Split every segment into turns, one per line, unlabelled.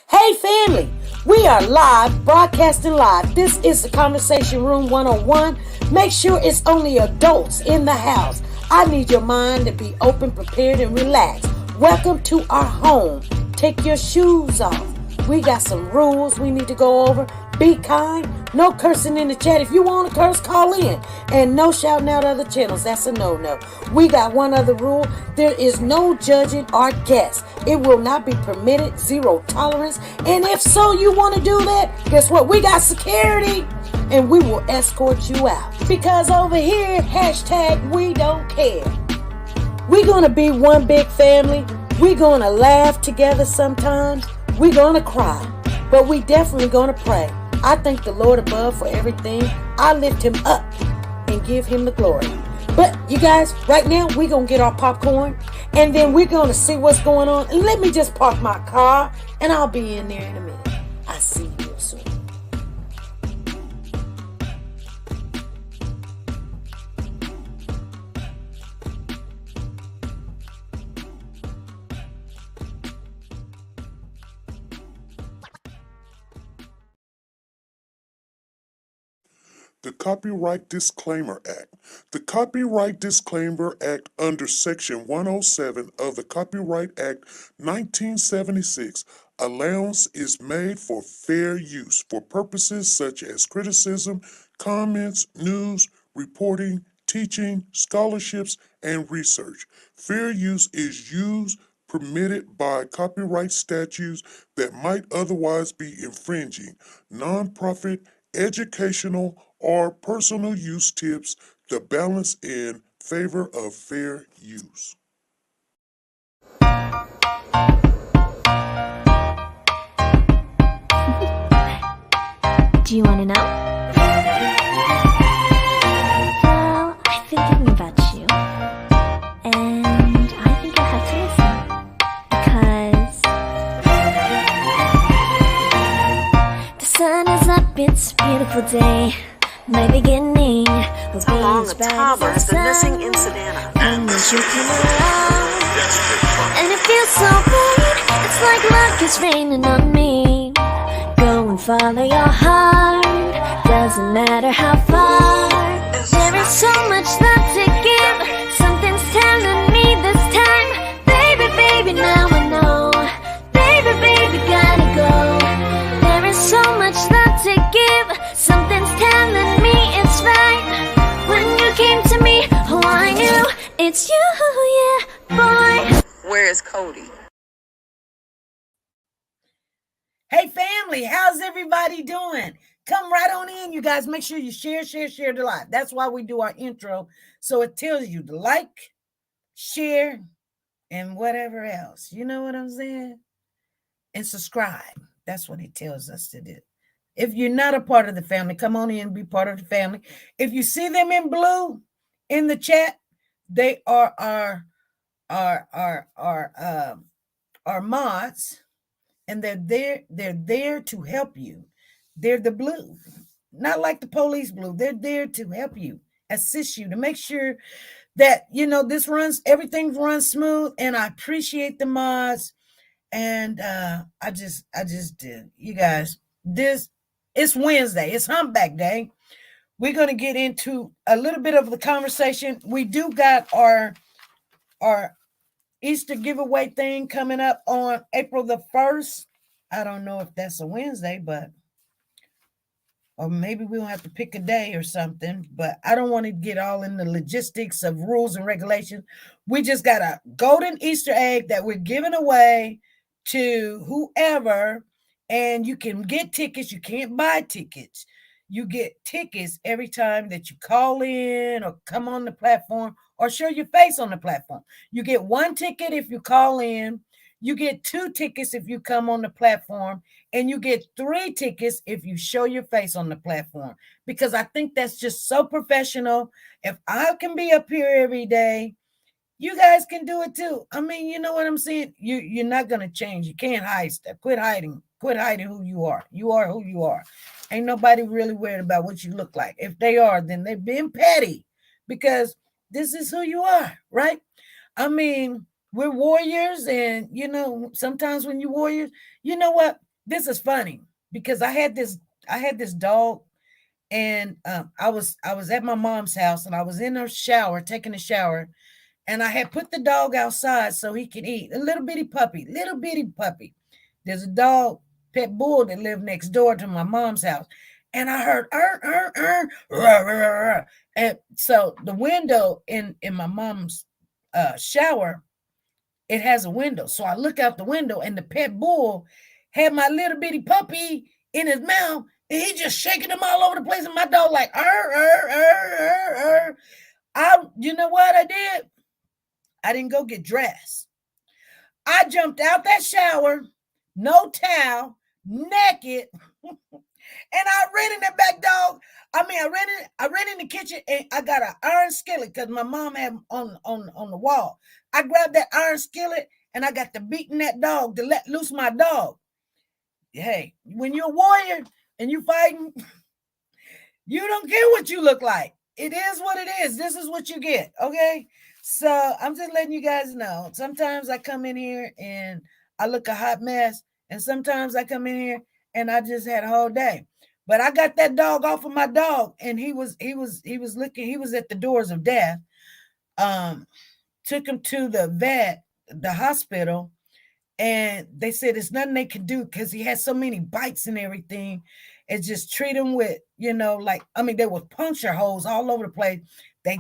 Hey family, we are live, broadcasting live. This is the Conversation Room 101. Make sure it's only adults in the house. I need your mind to be open, prepared, and relaxed. Welcome to our home. Take your shoes off. We got some rules we need to go over. Be kind. No cursing in the chat. If you want to curse, call in. And no shouting out other channels. That's a no-no. We got one other rule. There is no judging our guests. It will not be permitted. Zero tolerance. And if so, you want to do that, guess what? We got security. And we will escort you out. Because over here, hashtag we don't care. We're going to be one big family. We're going to laugh together sometimes. We're going to cry. But we definitely going to pray. I thank the Lord above for everything. I lift him up and give him the glory. But you guys, right now, we're going to get our popcorn. And then we're going to see what's going on. And let me just park my car. And I'll be in there in a minute. I'll see you real soon.
The Copyright Disclaimer Act. The Copyright Disclaimer Act under Section 107 of the Copyright Act 1976, allowance is made for fair use for purposes such as criticism, comments, news, reporting, teaching, scholarships, and research. Fair use is used permitted by copyright statutes that might otherwise be infringing. Nonprofit, educational, or personal use tips the balance in favor of fair use.
Do you want to know? Well, I've been thinking about you, and I think you'll have to listen, because the sun is up, it's a beautiful day. My beginning will be as bright as the sun.
in Savannah.
And once you come around, and it feels so right, it's like luck is raining on me. Go and follow your heart, doesn't matter how far. There is so much love to give, something's telling me this time. Baby, baby, now I know. Baby, baby, gotta go. There is so much love to give, something's telling me it's right. When you came to me, oh I knew it's you, yeah, boy.
Where is Cody?
Hey family, how's everybody doing? Come right on in, you guys. Make sure you share the live. That's why we do our intro. So it tells you to like, share, and whatever else. You know what I'm saying? And subscribe. That's what it tells us to do. If you're not a part of the family, come on in and be part of the family. If you see them in blue in the chat, they are our mods. And they're there to help you. They're the blue, not like the police blue. They're there to help you, assist you, to make sure that everything runs smooth. And I appreciate the mods. And I just did, you guys. It's Wednesday. It's Humpback Day. We're gonna get into a little bit of the conversation. We do got our Easter giveaway thing coming up on April the 1st. I don't know if that's a Wednesday, or maybe we'll have to pick a day or something, but I don't want to get all in the logistics of rules and regulations. We just got a golden Easter egg that we're giving away to whoever, and you can get tickets. You can't buy tickets. You get tickets every time that you call in or come on the platform or show your face on the platform. You get one ticket if you call in. You get 2 tickets if you come on the platform. And you get 3 tickets if you show your face on the platform. Because I think that's just so professional. If I can be up here every day, you guys can do it too. I mean, you know what I'm saying? You're not going to change. You can't hide stuff. Quit hiding who you are. You are who you are. Ain't nobody really worried about what you look like. If they are, then they're being petty, because this is who you are, right? I mean, we're warriors, and sometimes when you warriors, you know what? this is funny because I had this dog, and I was at my mom's house, and I was in her shower, taking a shower, and I had put the dog outside so he could eat. A little bitty puppy. There's a dog, pit bull, that lived next door to my mom's house. And I heard, rah, rah, rah. And so the window in my mom's shower, it has a window. So I look out the window, and the pit bull had my little bitty puppy in his mouth, and he just shaking him all over the place. And my dog like, you know what I did? I didn't go get dressed. I jumped out that shower, no towel, naked, and I ran in that back, dog. I ran in the kitchen, and I got an iron skillet because my mom had on the wall. I grabbed that iron skillet, and I got to beating that dog to let loose my dog. Hey, when you're a warrior and you fighting, you don't care what you look like. It is what it is. This is what you get, okay? So I'm just letting you guys know. Sometimes I come in here and I look a hot mess, and sometimes I come in here and I just had a whole day. But I got that dog off of my dog, and he was looking. He was at the doors of death. Took him to the vet, the hospital, and they said there's nothing they can do because he has so many bites and everything. It's just treat him with, there were puncture holes all over the place. They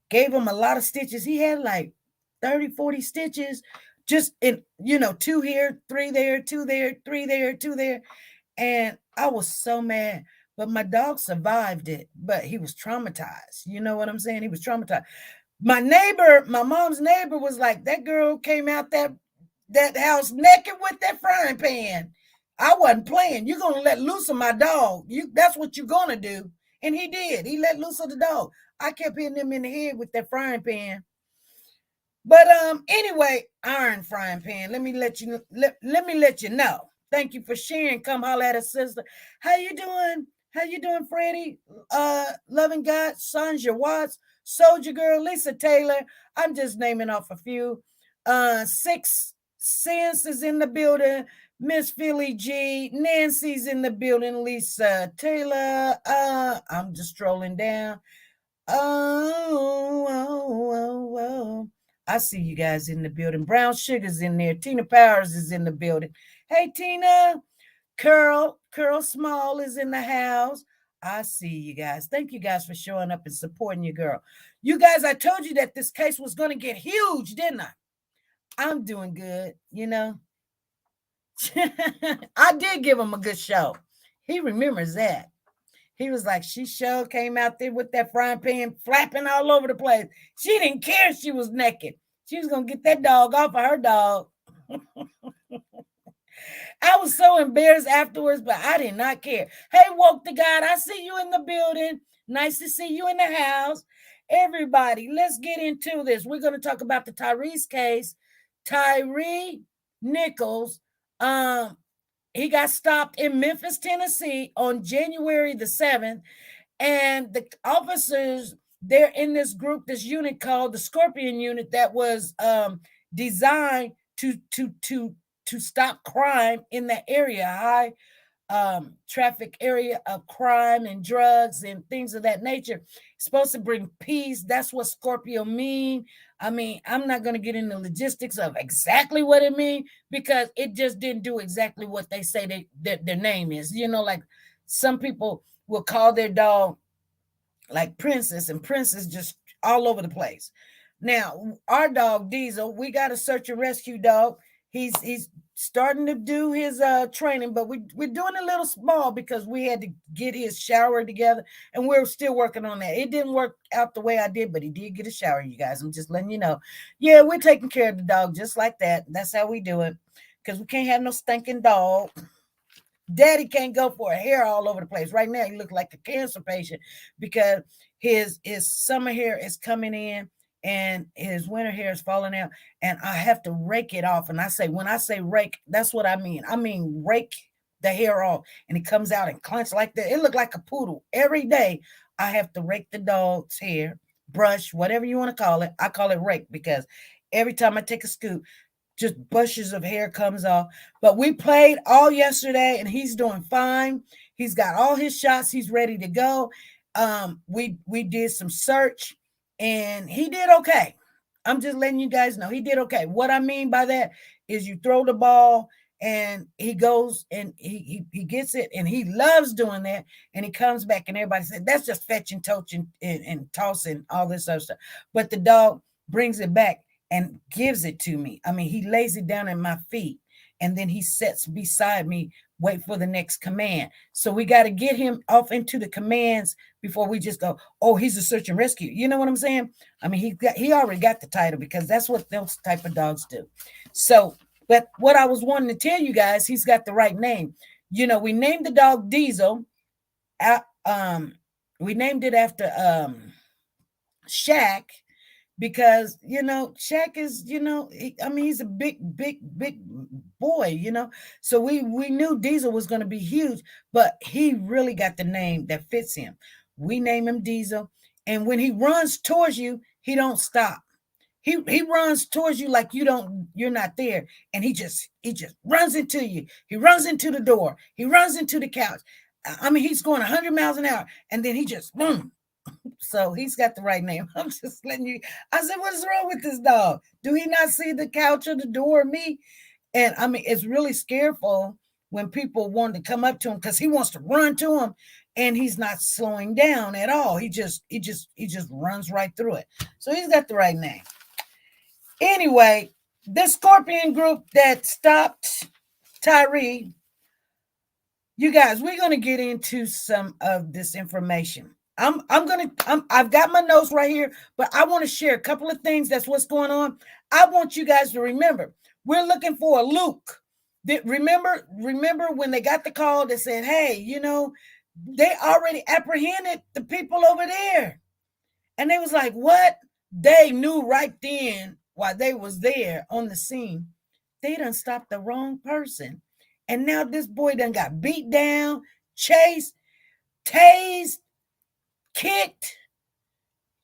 gave him a lot of stitches. He had like 30, 40 stitches just in, 2 here, 3 there, 2 there, 3 there, 2 there. And I was so mad. But my dog survived it, but he was traumatized. You know what I'm saying? He was traumatized. My neighbor, my mom's neighbor, was like, that girl came out that house naked with that frying pan. I wasn't playing. You're going to let loose of my dog. That's what you're going to do. And he did. He let loose of the dog. I kept hitting him in the head with that frying pan. But anyway, iron frying pan. Let me let you know. Thank you for sharing. Come holler at a sister. How you doing? How you doing, Freddie? Loving God, Sandra Watts, Soldier Girl, Lisa Taylor. I'm just naming off a few. Six Sense is in the building. Miss Philly G, Nancy's in the building. Lisa Taylor. I'm just strolling down. Oh. I see you guys in the building. Brown Sugar's in there. Tina Powers is in the building. Hey, Tina. Curl Small is in the house. I see you guys. Thank you guys for showing up and supporting your girl. You guys, I told you that this case was going to get huge, didn't I? I'm doing good, I did give him a good show. He remembers that. He was like, she sure came out there with that frying pan flapping all over the place. She didn't care she was naked. She was going to get that dog off of her dog. I was so embarrassed afterwards, but I did not care. Hey, Woke to God, I see you in the building. Nice to see you in the house. Everybody, let's get into this. We're going to talk about the Tyree's case. Tyree Nichols, he got stopped in Memphis, Tennessee on January the 7th. And the officers, they're in this group, this unit called the Scorpion Unit that was designed to stop crime in that area, high traffic area of crime and drugs and things of that nature. It's supposed to bring peace. That's what Scorpio mean. I mean, I'm not going to get into logistics of exactly what it means because it just didn't do exactly what they say their name is. Like some people will call their dog like Princess, and Princess just all over the place. Now, our dog Diesel, we got a search and rescue dog. He's starting to do his training, but we're doing a little small because we had to get his shower together, and we're still working on that. It didn't work out the way I did, but he did get a shower, you guys. I'm just letting you know. Yeah, we're taking care of the dog just like that. That's how we do it, because we can't have no stinking dog. Daddy can't go for a hair all over the place. Right now, he looks like a cancer patient because his summer hair is coming in and his winter hair is falling out, and I have to rake it off. And when I say rake, that's what I mean. I mean, rake the hair off, and it comes out and clench like that. It looked like a poodle. Every day, I have to rake the dog's hair, brush, whatever you want to call it. I call it rake because every time I take a scoop, just bushes of hair comes off. But we played all yesterday and he's doing fine. He's got all his shots. He's ready to go. We did some search and he did okay. I'm just letting you guys know he did okay. What I mean by that is you throw the ball and he goes and he gets it and he loves doing that, and he comes back and everybody said that's just fetching, touching, and tossing, all this other stuff. But the dog brings it back and gives it to me. I mean, he lays it down at my feet and then he sits beside me, wait for the next command. So we got to get him off into the commands before we just go, oh, he's a search and rescue. You know what I'm saying? I mean, he already got the title because that's what those type of dogs do. So, but what I was wanting to tell you guys, he's got the right name. You know, we named the dog Diesel. We named it after Shaq, because, you know, Shaq is, you know, he's a big boy, you know. So we knew Diesel was going to be huge, but he really got the name that fits him. We name him Diesel. And when he runs towards you, he don't stop. He runs towards you like you're not there. And he just runs into you. He runs into the door. He runs into the couch. I mean, he's going 100 miles an hour. And then he just, boom. So he's got the right name. I'm just letting you. I said, what is wrong with this dog? Do he not see the couch or the door or me? And I mean, it's really scareful when people want to come up to him because he wants to run to him and he's not slowing down at all. He just runs right through it. So he's got the right name. Anyway, the Scorpion group that stopped Tyree, you guys, we're going to get into some of this information. I've got my notes right here, but I want to share a couple of things. That's what's going on. I want you guys to remember, we're looking for a Luke. Remember when they got the call that said, hey, you know, they already apprehended the people over there. And they was like, what? They knew right then while they was there on the scene, they done stopped the wrong person. And now this boy done got beat down, chased, tased, kicked,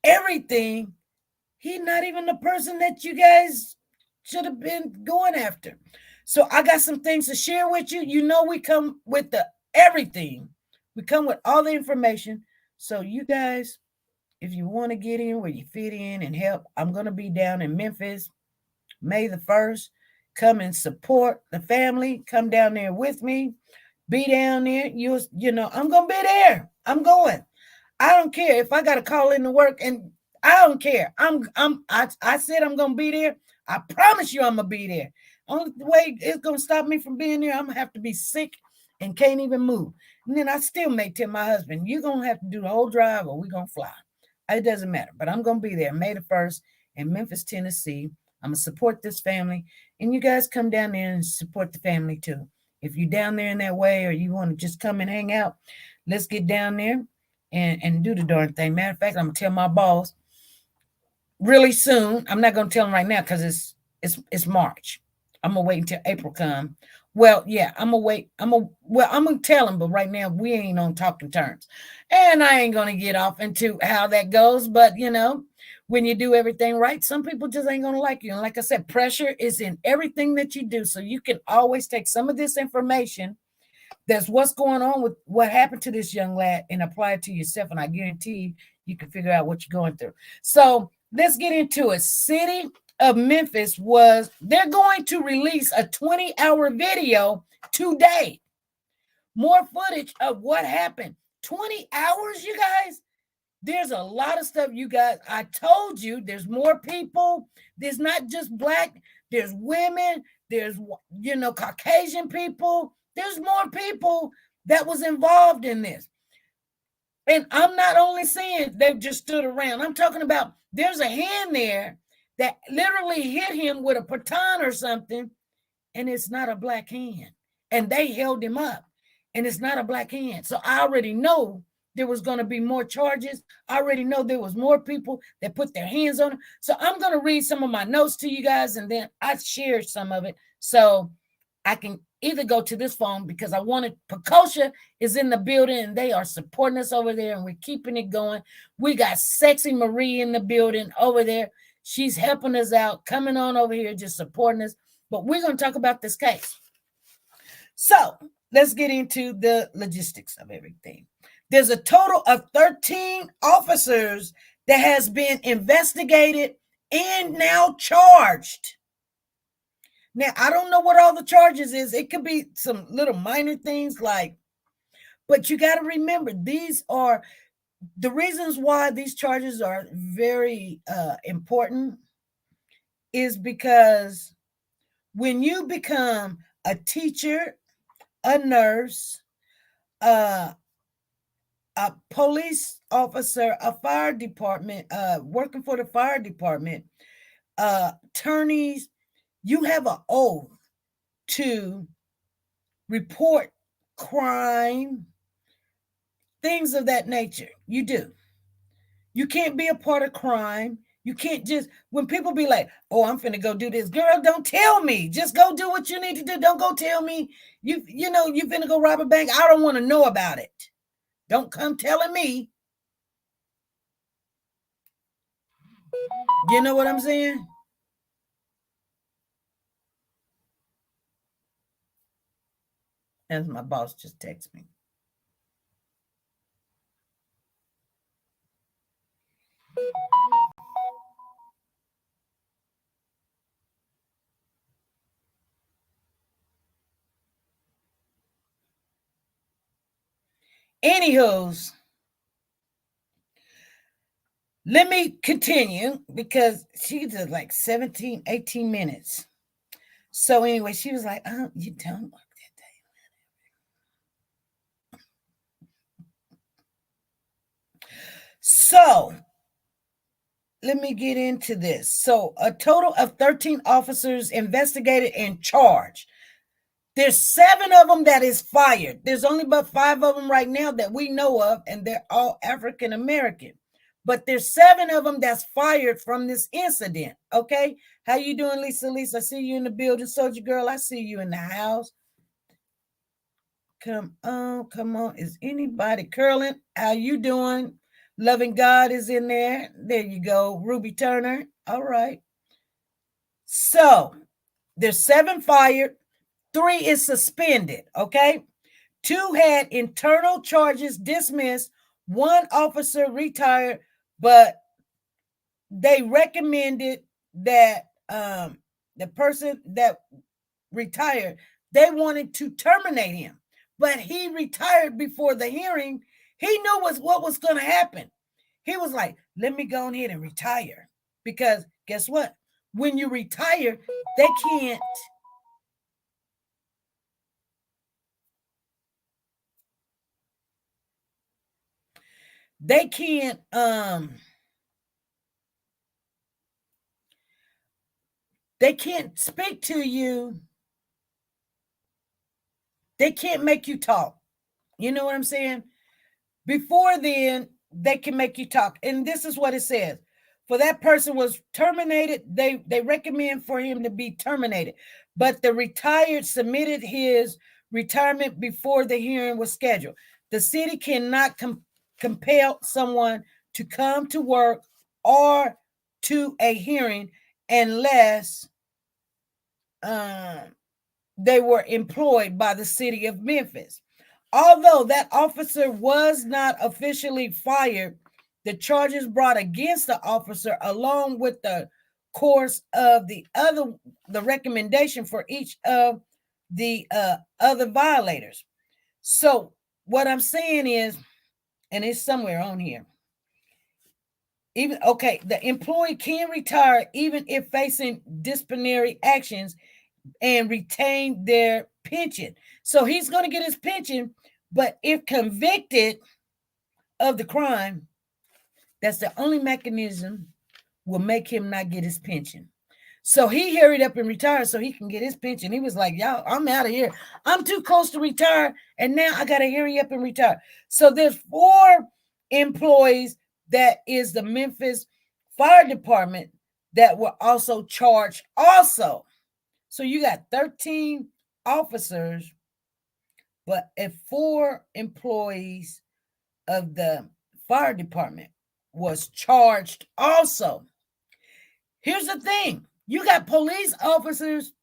everything. He's not even the person that you guys should have been going after. So I got some things to share with you. You know, we come with everything. We come with all the information. So you guys, if you want to get in where you fit in and help, I'm going to be down in Memphis, May the 1st. Come and support the family. Come down there with me. Be down there. You know, I'm going to be there. I'm going. I don't care if I got to call in to work, and I don't care. I said I'm going to be there. I promise you I'm going to be there. Only way it's going to stop me from being there, I'm going to have to be sick and can't even move. And then I still may tell my husband, you're going to have to do the whole drive or we're going to fly. It doesn't matter, but I'm going to be there May the 1st in Memphis, Tennessee. I'm going to support this family, and you guys come down there and support the family too. If you're down there in that way or you want to just come and hang out, let's get down there and do the darn thing. Matter of fact, I'm going to tell my boss really soon. I'm not going to tell him right now because it's March. I'm going to wait until April come. Well, yeah, I'm going to wait. I'm going to tell him, but right now we ain't on talking terms. And I ain't going to get off into how that goes. But, you know, when you do everything right, some people just ain't going to like you. And like I said, pressure is in everything that you do. So you can always take some of this information that's what's going on with what happened to this young lad and apply it to yourself. And I guarantee you can figure out what you're going through. So let's get into it. City of Memphis they're going to release a 20-hour video today. More footage of what happened. 20 hours, you guys? There's a lot of stuff, you guys. I told you there's more people. There's not just black. There's women. There's, you know, Caucasian people. There's more people that was involved in this. And I'm not only saying they just stood around. I'm talking about there's a hand there that literally hit him with a baton or something, and it's not a black hand. And they held him up, and it's not a black hand. So I already know there was going to be more charges. I already know there was more people that put their hands on him. So I'm going to read some of my notes to you guys, and then I shared some of it. So I can either go to this phone because I wanted, Pecosha is in the building, and they are supporting us over there, and we're keeping it going. We got Sexy Marie in the building over there. She's helping us out, coming on over here, just supporting us. But we're going to talk about this case. So let's get into the logistics of everything. There's a total of 13 officers that has been investigated and now charged. Now, I don't know what all the charges is. It could be some little minor things but you got to remember, these are the reasons why these charges are very important is because when you become a teacher, a nurse, a police officer, a fire department, working for the fire department, attorneys, you have an oath to report crime, things of that nature. You do. You can't be a part of crime. You can't just, when people be like, oh, I'm finna go do this. Girl, don't tell me. Just go do what you need to do. Don't go tell me you finna go rob a bank. I don't want to know about it. Don't come telling me. You know what I'm saying? As my boss just texted me. Anywho's, let me continue because she did like 17, 18 minutes. So anyway, she was like, oh, you don't work that day. So let me get into this. So a total of 13 officers investigated and charged. There's 7 of them that is fired. There's only about 5 of them right now that we know of, and they're all African American. But there's 7 of them that's fired from this incident. Okay, how you doing, Lisa? Lisa, I see you in the building. Soldier Girl, I see you in the house. Come on. Is anybody curling? How you doing? Loving God is in there. There you go, Ruby Turner. All right. So there's 7 fired. 3 is suspended, okay? 2 had internal charges dismissed. 1 officer retired, but they recommended that the person that retired, they wanted to terminate him, but he retired before the hearing. He knew what was going to happen. He was like, let me go ahead and retire, because guess what? When you retire, they can't speak to you. They can't make you talk. You know what I'm saying? Before then, they can make you talk. And this is what it says. For that person was terminated, they recommend for him to be terminated. But the retired submitted his retirement before the hearing was scheduled. The city cannot compel someone to come to work or to a hearing unless they were employed by the city of Memphis. Although that officer was not officially fired, the charges brought against the officer, along with the course of the recommendation for each of the other violators. So what I'm saying is, and it's somewhere on here, the employee can retire even if facing disciplinary actions and retain their pension. So he's going to get his pension, but if convicted of the crime, that's the only mechanism will make him not get his pension. So he hurried up and retired so he can get his pension. He was like, y'all, I'm out of here. I'm too close to retire, and now I got to hurry up and retire. So there's 4 employees that is the Memphis Fire Department that were also charged also. So you got 13 officers, but 4 employees of the fire department was charged also. Here's the thing. You got police officers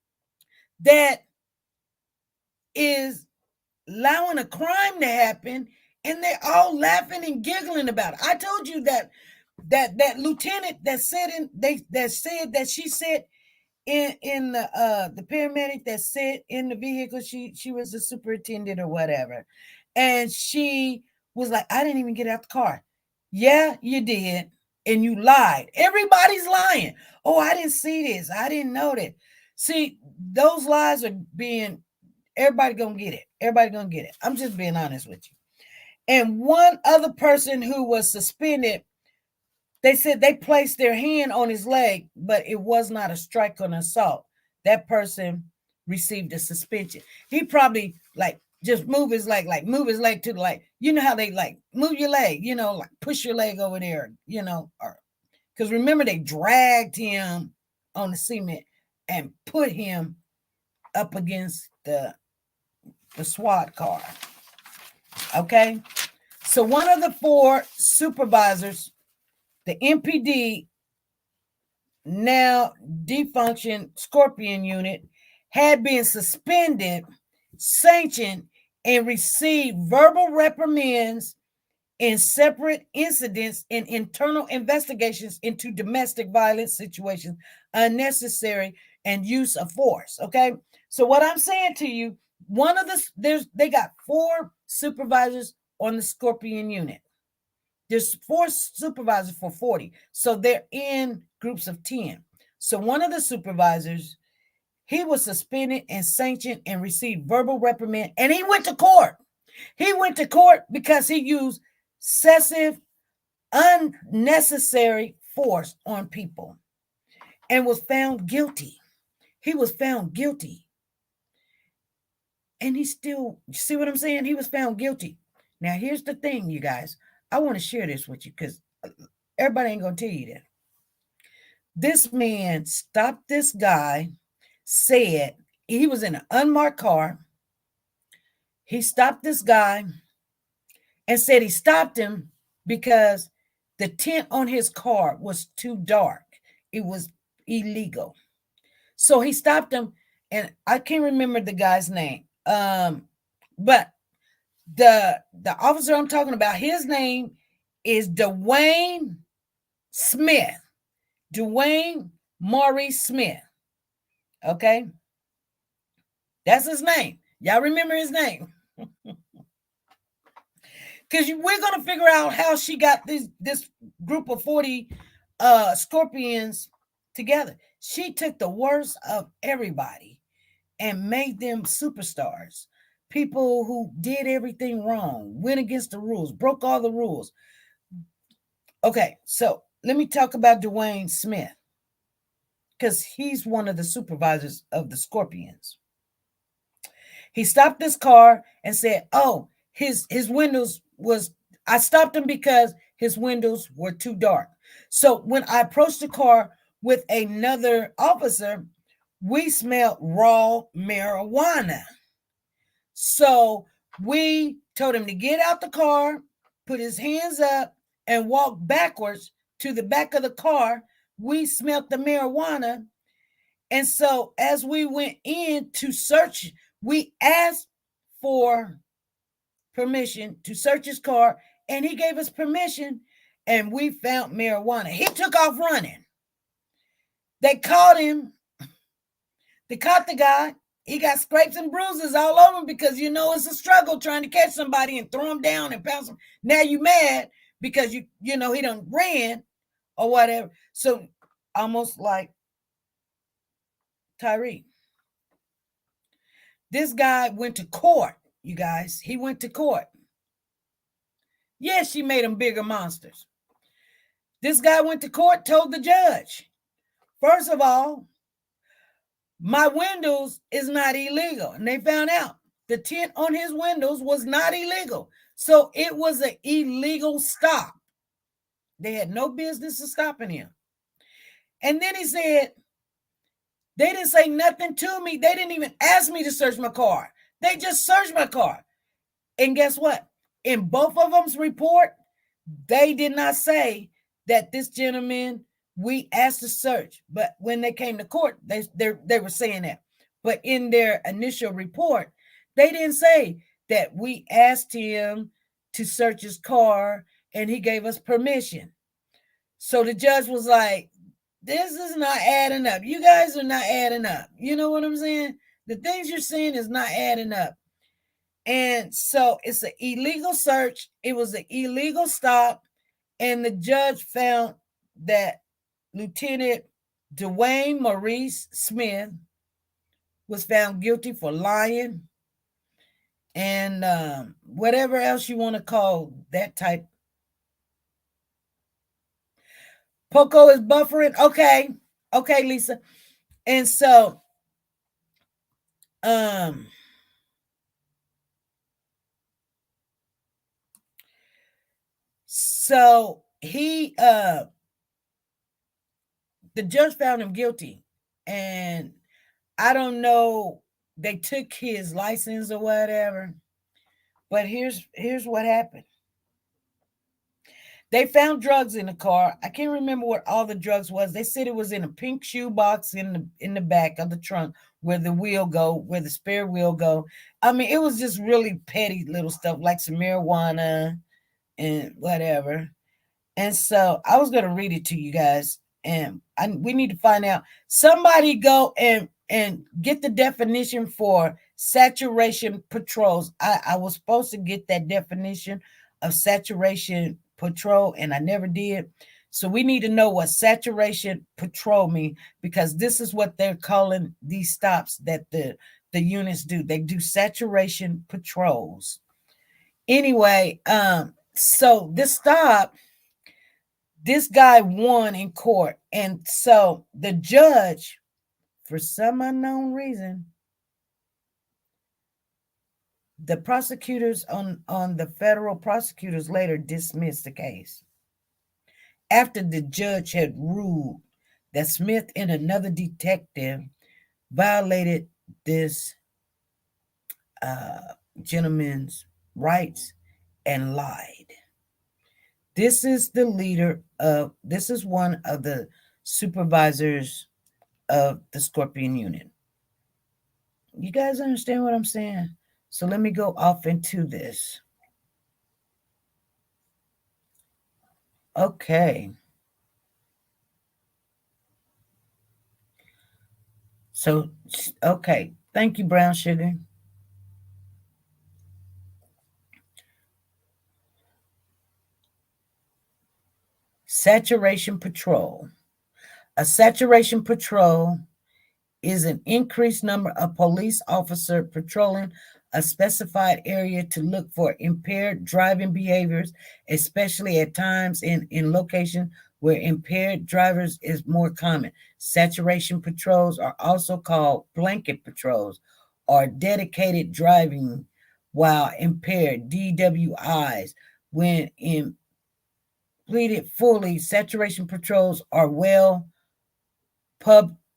that is allowing a crime to happen, and they're all laughing and giggling about it. I told you that lieutenant that said she said in the paramedic that said in the vehicle, she was the superintendent or whatever, and she was like, I didn't even get out the car. Yeah, you did, and you lied. Everybody's lying. Oh, I didn't see this. I didn't know that. See, those lies are being, everybody gonna get it. Everybody gonna get it. I'm just being honest with you. And one other person who was suspended, they said they placed their hand on his leg, but it was not a strike or an assault. That person received a suspension. He probably like just move his leg to the leg. You know how they like move your leg, like push your leg over there, or because remember they dragged him on the cement and put him up against the SWAT car. Okay. So one of the 4 supervisors, the MPD, now defunctioned Scorpion unit, had been suspended, sanctioned, and received verbal reprimands in separate incidents and internal investigations into domestic violence situations, unnecessary and use of force. Okay. So what I'm saying to you, they got 4 supervisors on the Scorpion unit. There's 4 supervisors for 40. So they're in groups of 10. So one of the supervisors, he was suspended and sanctioned and received verbal reprimand. And he went to court. He went to court because he used excessive, unnecessary force on people and was found guilty. He was found guilty. And he still, see what I'm saying? He was found guilty. Now, here's the thing, you guys. I want to share this with you because everybody ain't going to tell you that. This man stopped this guy, said he was in an unmarked car. He stopped this guy and said he stopped him because the tint on his car was too dark. It was illegal. So he stopped him, and I can't remember the guy's name. But the officer I'm talking about, his name is Dwayne Smith. Dwayne Maurice Smith. Okay. That's his name. Y'all remember his name? Because we're going to figure out how she got this group of 40 Scorpions together. She took the worst of everybody and made them superstars. People who did everything wrong, went against the rules, broke all the rules. Okay, so let me talk about Dwayne Smith, because he's one of the supervisors of the Scorpions. He stopped this car and said, oh, his windows was, I stopped him because his windows were too dark. So when I approached the car with another officer, we smelled raw marijuana. So we told him to get out the car, put his hands up, and walk backwards to the back of the car. We smelled the marijuana. And so as we went in to search, we asked for permission to search his car, and he gave us permission, and we found marijuana. He took off running. They caught him. They caught the guy. He got scrapes and bruises all over him because, it's a struggle trying to catch somebody and throw him down and pounce him. Now you mad because, he done ran or whatever. So almost like Tyree. This guy went to court, you guys. He went to court. Yes, she made them bigger monsters. This guy went to court, told the judge, first of all, my windows is not illegal. And they found out the tint on his windows was not illegal. So it was an illegal stop. They had no business of stopping him. And then he said, they didn't say nothing to me. They didn't even ask me to search my car. They just searched my car. And guess what? In both of them's report, they did not say that this gentleman, we asked to search. But when they came to court, they were saying that. But in their initial report, they didn't say that we asked him to search his car and he gave us permission. So the judge was like, this is not adding up. You guys are not adding up. You know what I'm saying? The things you're saying is not adding up. And so it's an illegal search. It was an illegal stop. And the judge found that Lieutenant Dwayne Maurice Smith was found guilty for lying and whatever else you want to call that type. Poco is buffering. Okay, Lisa. And so, he, the judge found him guilty, and I don't know. They took his license or whatever, but here's what happened. They found drugs in the car. I can't remember what all the drugs was. They said it was in a pink shoebox in the back of the trunk where the wheel go, where the spare wheel go. I mean, it was just really petty little stuff like some marijuana and whatever. And so I was going to read it to you guys, and we need to find out. Somebody go and get the definition for saturation patrols. I was supposed to get that definition of saturation patrol, and I never did. So we need to know what saturation patrol means, because this is what they're calling these stops that the units do. They do saturation patrols. Anyway, so this stop, this guy won in court. And so the judge, for some unknown reason, the prosecutors on the federal prosecutors later dismissed the case after the judge had ruled that Smith and another detective violated this gentleman's rights and lied. This is one of the supervisors of the Scorpion unit. You guys understand what I'm saying? So let me go off into this. Okay. So, okay. Thank you, Brown Sugar. Saturation patrol. A saturation patrol is an increased number of police officers patrolling a specified area to look for impaired driving behaviors, especially at times in locations where impaired drivers is more common. Saturation patrols are also called blanket patrols or dedicated driving while impaired, DWIs. When completed fully, saturation patrols are well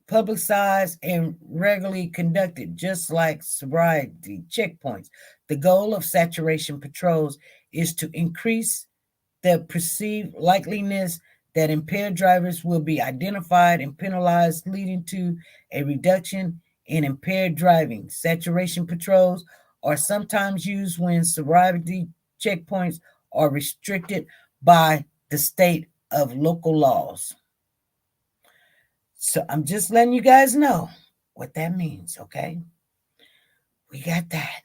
publicized and regularly conducted, just like sobriety checkpoints. The goal of saturation patrols is to increase the perceived likeliness that impaired drivers will be identified and penalized, leading to a reduction in impaired driving. Saturation patrols are sometimes used when sobriety checkpoints are restricted by the state of local laws. So I'm just letting you guys know what that means, okay? We got that.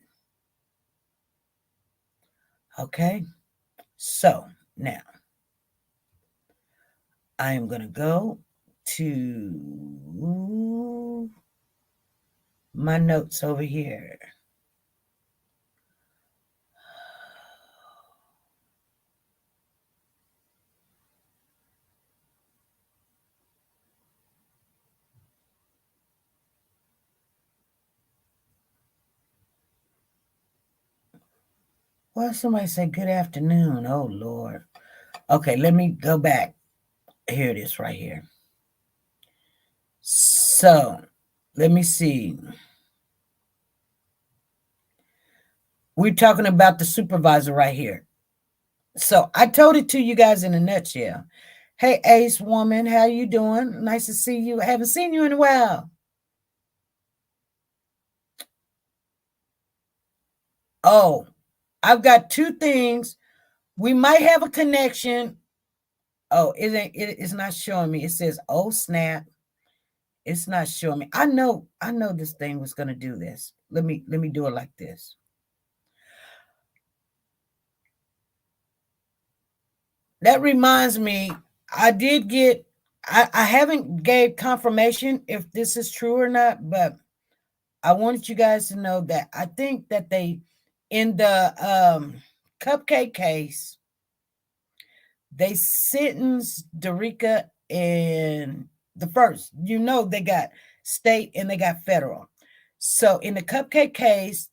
Okay? So now I am going to go to my notes over here. Well, somebody said good afternoon. Oh, Lord. Okay, let me go back. Here it is right here. So, let me see. We're talking about the supervisor right here. So, I told it to you guys in a nutshell. Hey, Ace woman, how you doing? Nice to see you. I haven't seen you in a while. Oh, I've got two things. We might have a connection. Oh, it's not showing me. It says, oh snap. It's not showing me. I know this thing was gonna do this. Let me do it like this. That reminds me, I did get I haven't gave confirmation if this is true or not, but I wanted you guys to know that I think that they in the cupcake case, they sentenced TeNika and the first, they got state and they got federal. So in the cupcake case,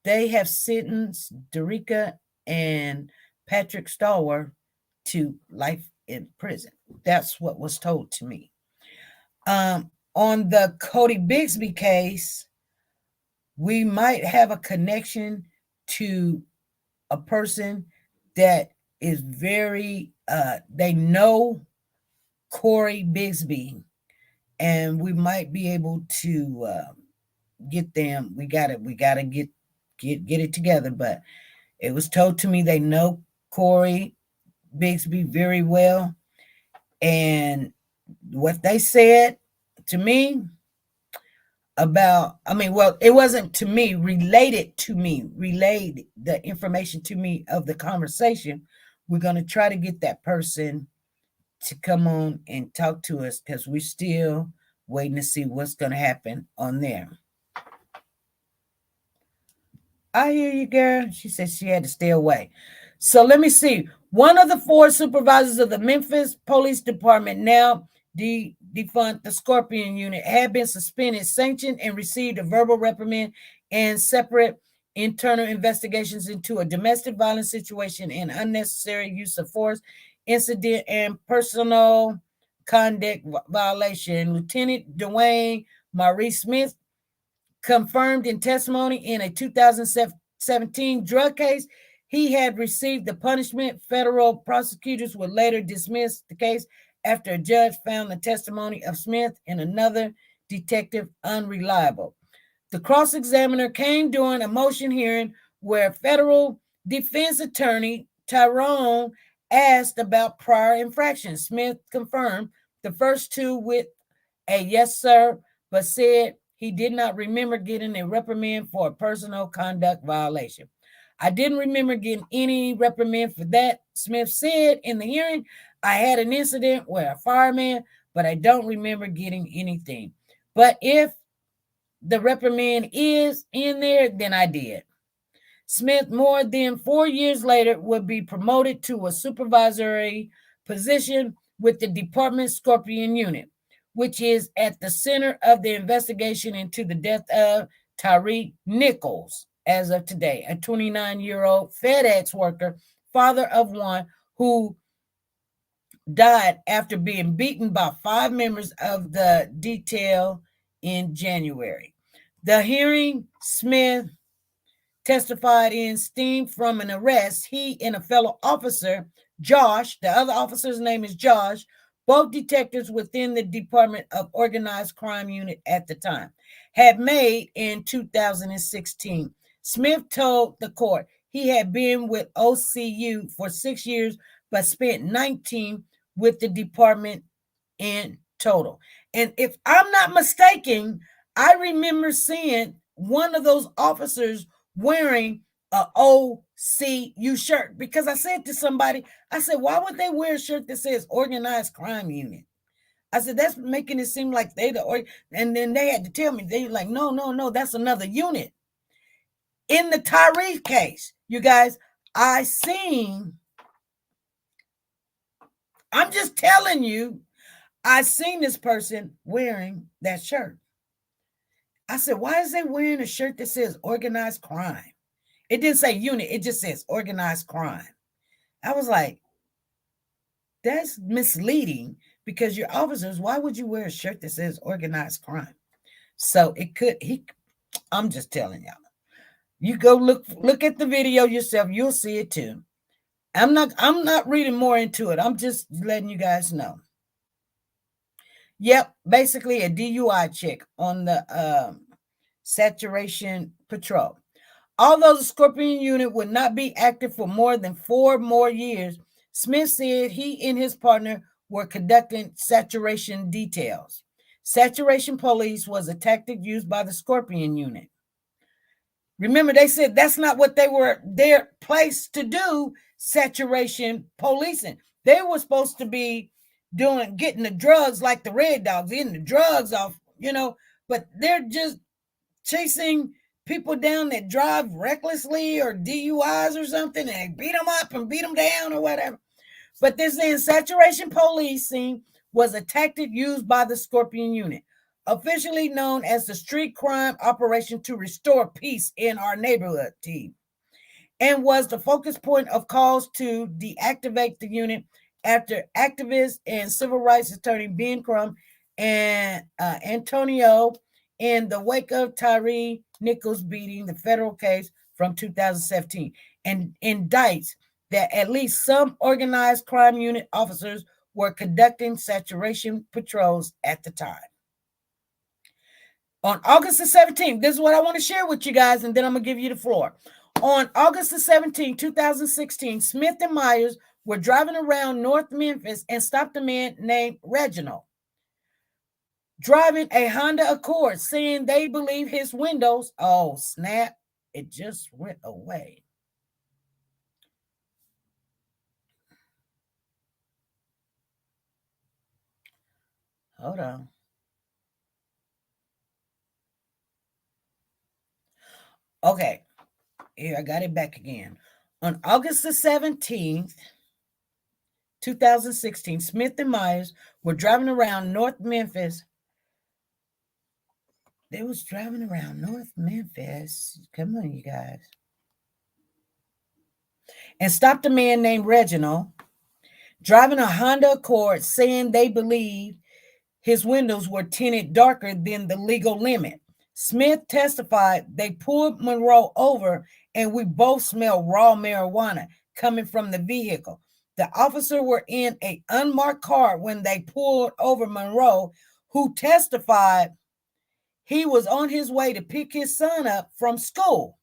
they have sentenced TeNika and Patrick Stallworth to life in prison. That's what was told to me. On the Cody Bigsby case, we might have a connection to a person that is very they know Corey Bigsby, and we might be able to get them. We gotta get it together. But it was told to me they know Corey Bigsby very well, and what they said to me about, it wasn't to me, relayed the information to me of the conversation. We're going to try to get that person to come on and talk to us because we're still waiting to see what's going to happen on there. I hear you, girl. She said she had to stay away. So let me see. One of the four supervisors of the Memphis Police Department, now defunct the Scorpion Unit, had been suspended, sanctioned, and received a verbal reprimand and separate internal investigations into a domestic violence situation and unnecessary use of force incident and personal conduct violation. Lieutenant Dwayne Maurice Smith confirmed in testimony in a 2017 drug case he had received the punishment. Federal prosecutors would later dismiss the case after a judge found the testimony of Smith and another detective unreliable. The cross-examiner came during a motion hearing where federal defense attorney Tyrone asked about prior infractions. Smith confirmed the first two with a yes, sir, but said he did not remember getting a reprimand for a personal conduct violation. I didn't remember getting any reprimand for that, Smith said in the hearing. I had an incident where a fireman, but I don't remember getting anything. But if the reprimand is in there, then I did. Smith, more than 4 years later, would be promoted to a supervisory position with the department's Scorpion Unit, which is at the center of the investigation into the death of Tyre Nichols, as of today, a 29-year-old FedEx worker, father of one, who died after being beaten by 5 members of the detail in January. The hearing, Smith testified in steam from an arrest. He and a fellow officer, Josh, the other officer's name is Josh, both detectives within the Department of Organized Crime Unit at the time, had made in 2016. Smith told the court he had been with OCU for 6 years, but spent 19 with the department in total. And if I'm not mistaken, I remember seeing one of those officers wearing a OCU shirt, because I said to somebody, I said, why would they wear a shirt that says Organized Crime Unit? I said, that's making it seem like they and then they had to tell me, they were like, no, that's another unit. In the Tyree case, you guys, I'm just telling you, I seen this person wearing that shirt. I said, why is they wearing a shirt that says organized crime? It didn't say unit. It just says organized crime. I was like, that's misleading, because your officers, why would you wear a shirt that says organized crime? So I'm just telling y'all. You go look at the video yourself. You'll see it too. I'm not reading more into it. I'm just letting you guys know. Yep, basically a DUI check on the saturation patrol. Although the Scorpion unit would not be active for more than 4 more years, Smith said he and his partner were conducting saturation details. Saturation police was a tactic used by the Scorpion unit. Remember, they said that's not what they were their place to do, saturation policing. They were supposed to be getting the drugs like the Red Dogs, getting the drugs off, but they're just chasing people down that drive recklessly or DUIs or something, and they beat them up and beat them down or whatever. But they're saying saturation policing was a tactic used by the Scorpion unit, officially known as the Street Crime Operation to Restore Peace in Our Neighborhood team, and was the focus point of calls to deactivate the unit after activist and civil rights attorney Ben Crump and Antonio, in the wake of Tyre Nichols beating, the federal case from 2017, and indicts that at least some organized crime unit officers were conducting saturation patrols at the time. On August the 17th, this is what I want to share with you guys, and then I'm going to give you the floor. On August the 17th, 2016, Smith and Myers were driving around North Memphis and stopped a man named Reginald, driving a Honda Accord, saying they believe his windows, oh snap, it just went away. Hold on. Okay, here I got it back again. On August the 17th, 2016, Smith and Myers were driving around North Memphis. They was driving around North Memphis. Come on, you guys. And stopped a man named Reginald, driving a Honda Accord, saying they believe his windows were tinted darker than the legal limit. Smith testified they pulled Monroe over and we both smelled raw marijuana coming from the vehicle. The officer were in an unmarked car when they pulled over Monroe, who testified he was on his way to pick his son up from school.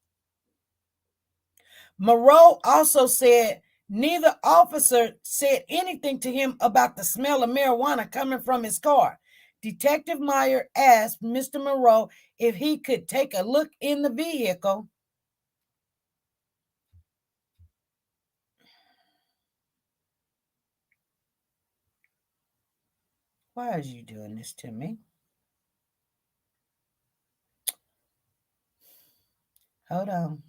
Monroe also said neither officer said anything to him about the smell of marijuana coming from his car. Detective Meyer asked Mr. Monroe if he could take a look in the vehicle. Why are you doing this to me? Hold on.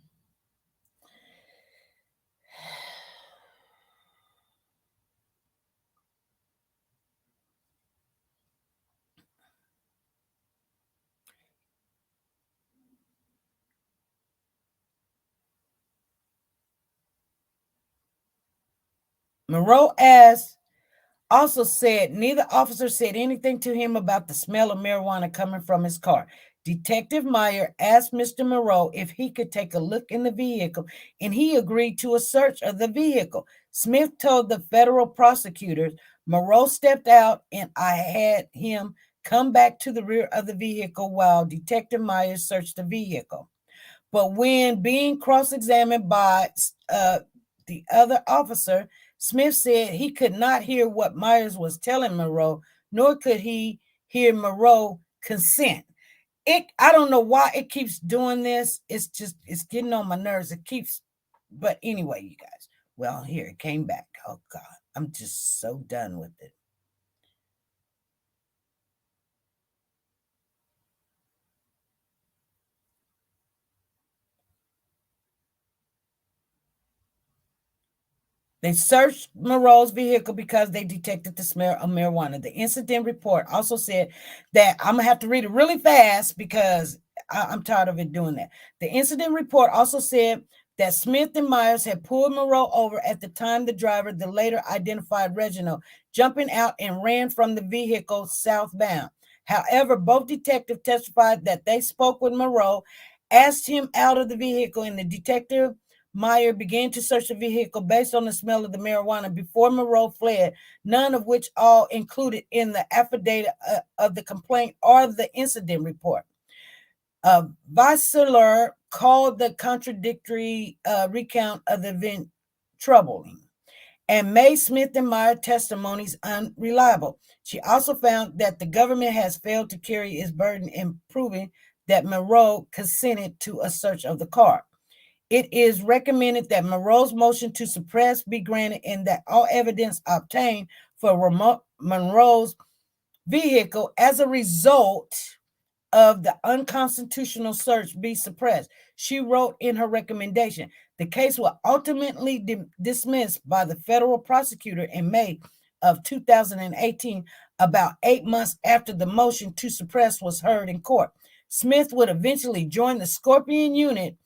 Monroe also said neither officer said anything to him about the smell of marijuana coming from his car. Detective Meyer asked Mr. Monroe if he could take a look in the vehicle, and he agreed to a search of the vehicle. Smith told the federal prosecutors, Monroe stepped out and I had him come back to the rear of the vehicle while Detective Meyer searched the vehicle. But when being cross-examined by the other officer, Smith said he could not hear what Myers was telling Monroe, nor could he hear Monroe consent. I don't know why it keeps doing this. It's getting on my nerves. But anyway, you guys. Well, here it came back. Oh God, I'm just so done with it. They searched Monroe's vehicle because they detected the smell of marijuana. The incident report also said that I'm going to have to read it really fast because I'm tired of it doing that. The incident report also said that Smith and Myers had pulled Monroe over at the time the driver, the later identified Reginald, jumping out and ran from the vehicle southbound. However, both detectives testified that they spoke with Monroe, asked him out of the vehicle, and the detective Meyer began to search the vehicle based on the smell of the marijuana before Monroe fled, none of which all included in the affidavit of the complaint or the incident report. Vassler called the contradictory recount of the event troubling and made Smith and Meyer testimonies unreliable. She also found that the government has failed to carry its burden in proving that Monroe consented to a search of the car. It is recommended that Monroe's motion to suppress be granted and that all evidence obtained for Monroe's vehicle as a result of the unconstitutional search be suppressed. She wrote in her recommendation, the case was ultimately dismissed by the federal prosecutor in May of 2018, about 8 months after the motion to suppress was heard in court. Smith would eventually join the Scorpion unit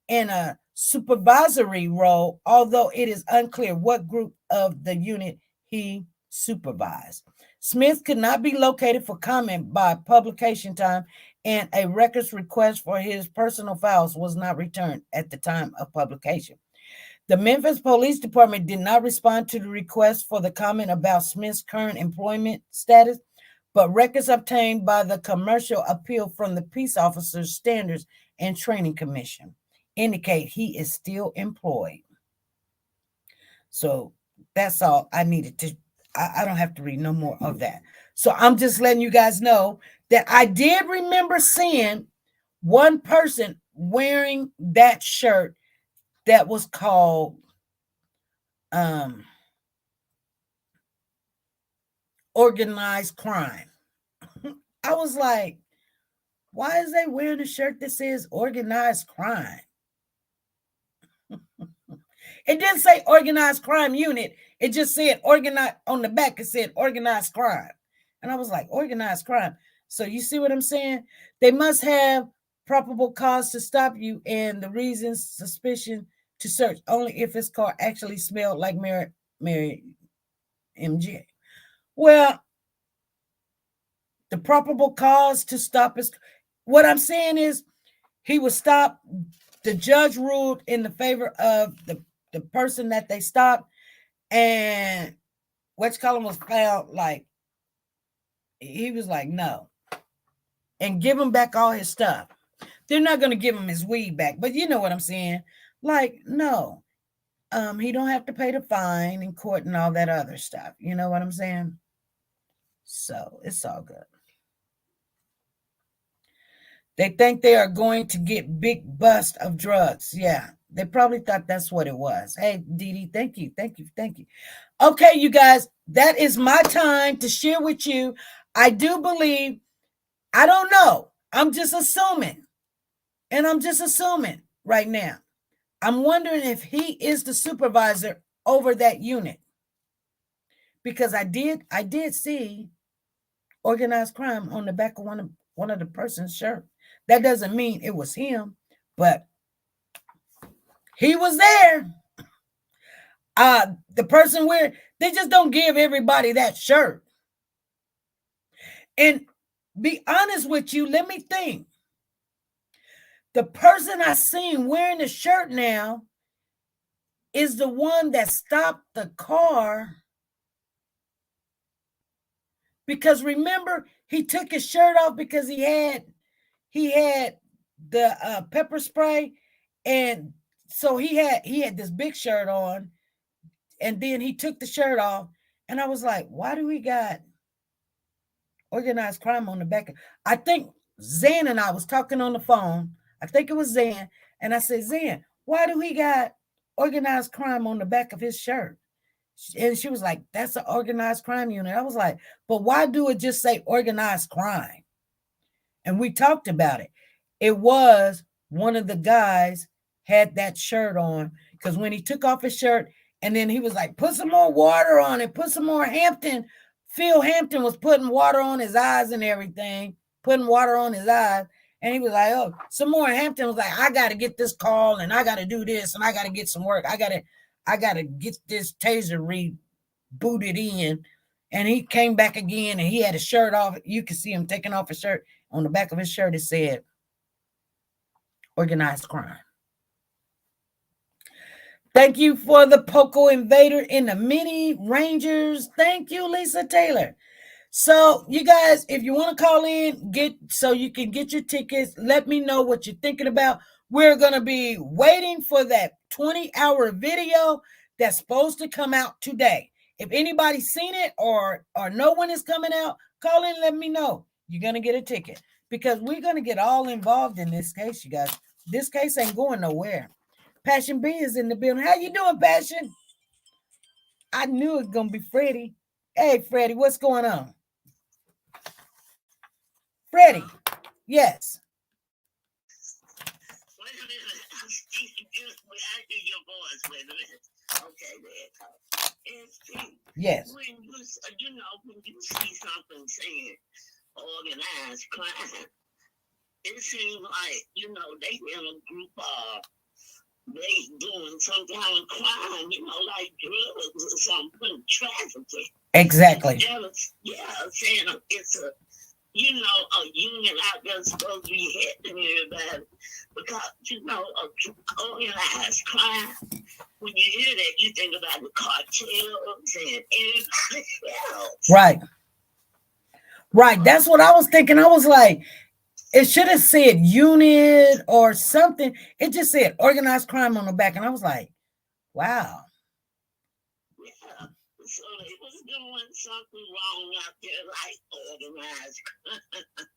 in a supervisory role, although it is unclear what group of the unit he supervised. Smith could not be located for comment by publication time, and a records request for his personal files was not returned at the time of publication. The Memphis Police Department did not respond to the request for the comment about Smith's current employment status, but records obtained by the Commercial Appeal from the Peace Officers Standards and Training Commission indicate he is still employed. So that's all I needed to. I don't have to read no more of that. So I'm just letting you guys know that I did remember seeing one person wearing that shirt that was called organized crime. I was like, why is they wearing a shirt that says organized crime? It didn't say organized crime unit. It just said organized on the back. It said organized crime. And I was like, organized crime. So you see what I'm saying? They must have probable cause to stop you and the reasons, suspicion to search only if his car actually smelled like Mary MJ. Well, the probable cause to stop is what I'm saying is he was stopped. The judge ruled in the favor of the person that they stopped, and whatchamacallit was found like he was like no, and give him back all his stuff. They're not going to give him his weed back, but you know what I'm saying. Like no, he don't have to pay the fine in court and all that other stuff. You know what I'm saying? So it's all good. They think they are going to get big bust of drugs. Yeah, they probably thought that's what it was. Hey, Dee Dee, thank you. Okay, you guys, that is my time to share with you. I do believe, I don't know. I'm just assuming. And I'm just assuming right now. I'm wondering if he is the supervisor over that unit. Because I did see organized crime on the back of one of the person's shirt. That doesn't mean it was him, but he was there. The person they just don't give everybody that shirt. And be honest with you, let me think. The person I seen wearing the shirt now is the one that stopped the car. Because remember, he took his shirt off because he had the pepper spray, and so he had this big shirt on, and then he took the shirt off, and I was like, why do we got organized crime on the back? I think Zan and I was talking on the phone. I think it was Zan, and I said, Zan, why do we got organized crime on the back of his shirt? And she was like, that's an organized crime unit. I was like, but why do it just say organized crime? And we talked about it. It was one of the guys had that shirt on, because when he took off his shirt and then he was like, put some more water on it, put some more Hampton. Phil Hampton was putting water on his eyes and everything, putting water on his eyes. And he was like, oh, some more. Hampton was like, I got to get this call and I got to do this and I got to get some work. I got to get this taser rebooted in. And he came back again and he had his shirt off. You could see him taking off his shirt. On the back of his shirt, it said organized crime. Thank you for the Poco Invader in the Mini Rangers. Thank you, Lisa Taylor. So you guys, if you want to call in, so you can get your tickets. Let me know what you're thinking about. We're going to be waiting for that 20-hour video that's supposed to come out today. If anybody's seen it or no one is coming out, call in, let me know. You're going to get a ticket because we're going to get all involved in this case, you guys. This case ain't going nowhere. Passion B is in the building. How you doing, Passion? I knew it was going to be Freddie. Hey, Freddie, what's going on? Freddie, yes.
Wait a minute. I hear your voice. Wait a minute. Okay, there.
Yes.
When when you see something saying organized crime, it seems like, they in a group of, they doing some kind of crime, like drugs or something, trafficking.
Exactly.
Saying it's a union out there supposed to be helping everybody because, organized crime, when you hear that, you think about the cartels and everybody else.
Right. Right. That's what I was thinking. I was like, it should have said unit or something. It just said organized crime on the back. And I was like, wow.
Yeah. So they was doing something wrong out there, like organized crime.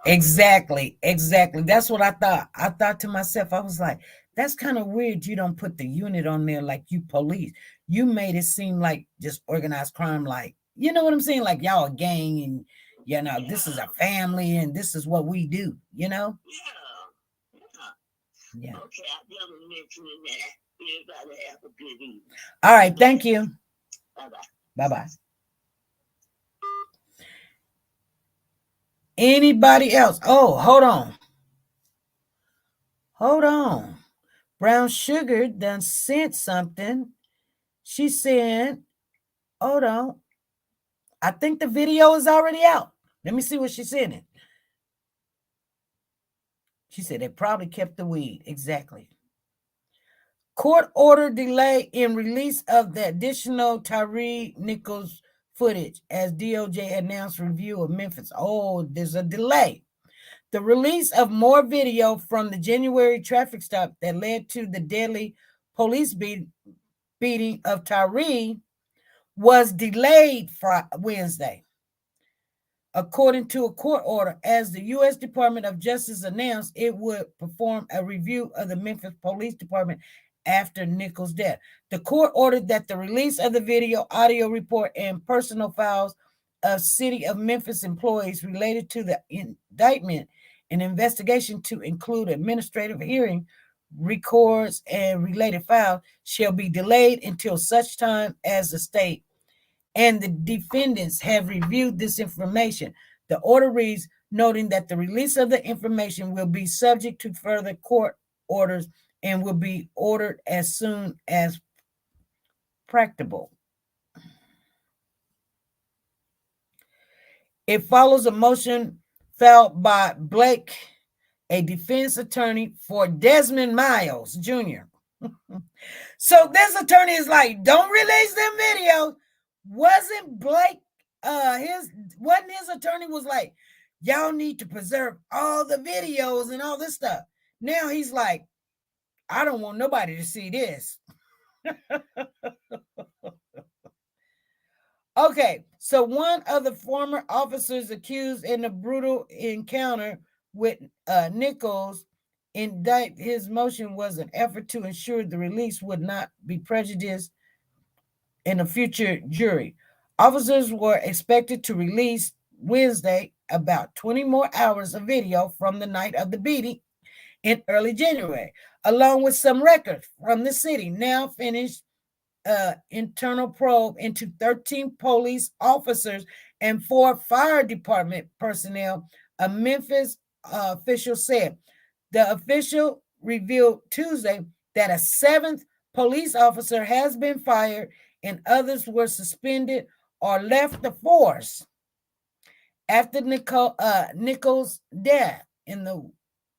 Exactly. That's what I thought. I thought to myself, I was like, that's kind of weird. You don't put the unit on there like you police. You made it seem like just organized crime, like, you know what I'm saying? Like y'all a gang and, this is a family and this is what we do,
Yeah.
Yeah.
Okay, I never mentioned that. Everybody have a good evening.
All right, thank you.
Bye-bye.
Bye-bye. Anybody else? Oh, hold on. Brown Sugar done sent something. She said, hold on. I think the video is already out. Let me see what she said. She said they probably kept the weed. Exactly. Court order delay in release of the additional Tyree Nichols footage as DOJ announced review of Memphis. Oh, there's a delay. The release of more video from the January traffic stop that led to the deadly police beating of Tyree was delayed for Wednesday, according to a court order, as the U.S. Department of Justice announced it would perform a review of the Memphis Police Department after Nichols' death. The court ordered that the release of the video, audio report, and personal files of City of Memphis employees related to the indictment and investigation to include administrative hearing records and related files shall be delayed until such time as the state and the defendants have reviewed this information. The order reads, noting that the release of the information will be subject to further court orders and will be ordered as soon as practicable. It follows a motion filed by Blake, a defense attorney for Desmond Miles Jr. So this attorney is like, don't release them videos. Wasn't Blake his attorney was like, y'all need to preserve all the videos and all this stuff. Now he's like, I don't want nobody to see this. Okay, so one of the former officers accused in the brutal encounter with Nichols indict his motion was an effort to ensure the release would not be prejudiced in a future jury. Officers were expected to release Wednesday about 20 more hours of video from the night of the beating in early January, along with some records from the city. Now finished internal probe into 13 police officers and 4 fire department personnel, a Memphis official said. The official revealed Tuesday that a 7th police officer has been fired and others were suspended or left the force after Nichols' death in the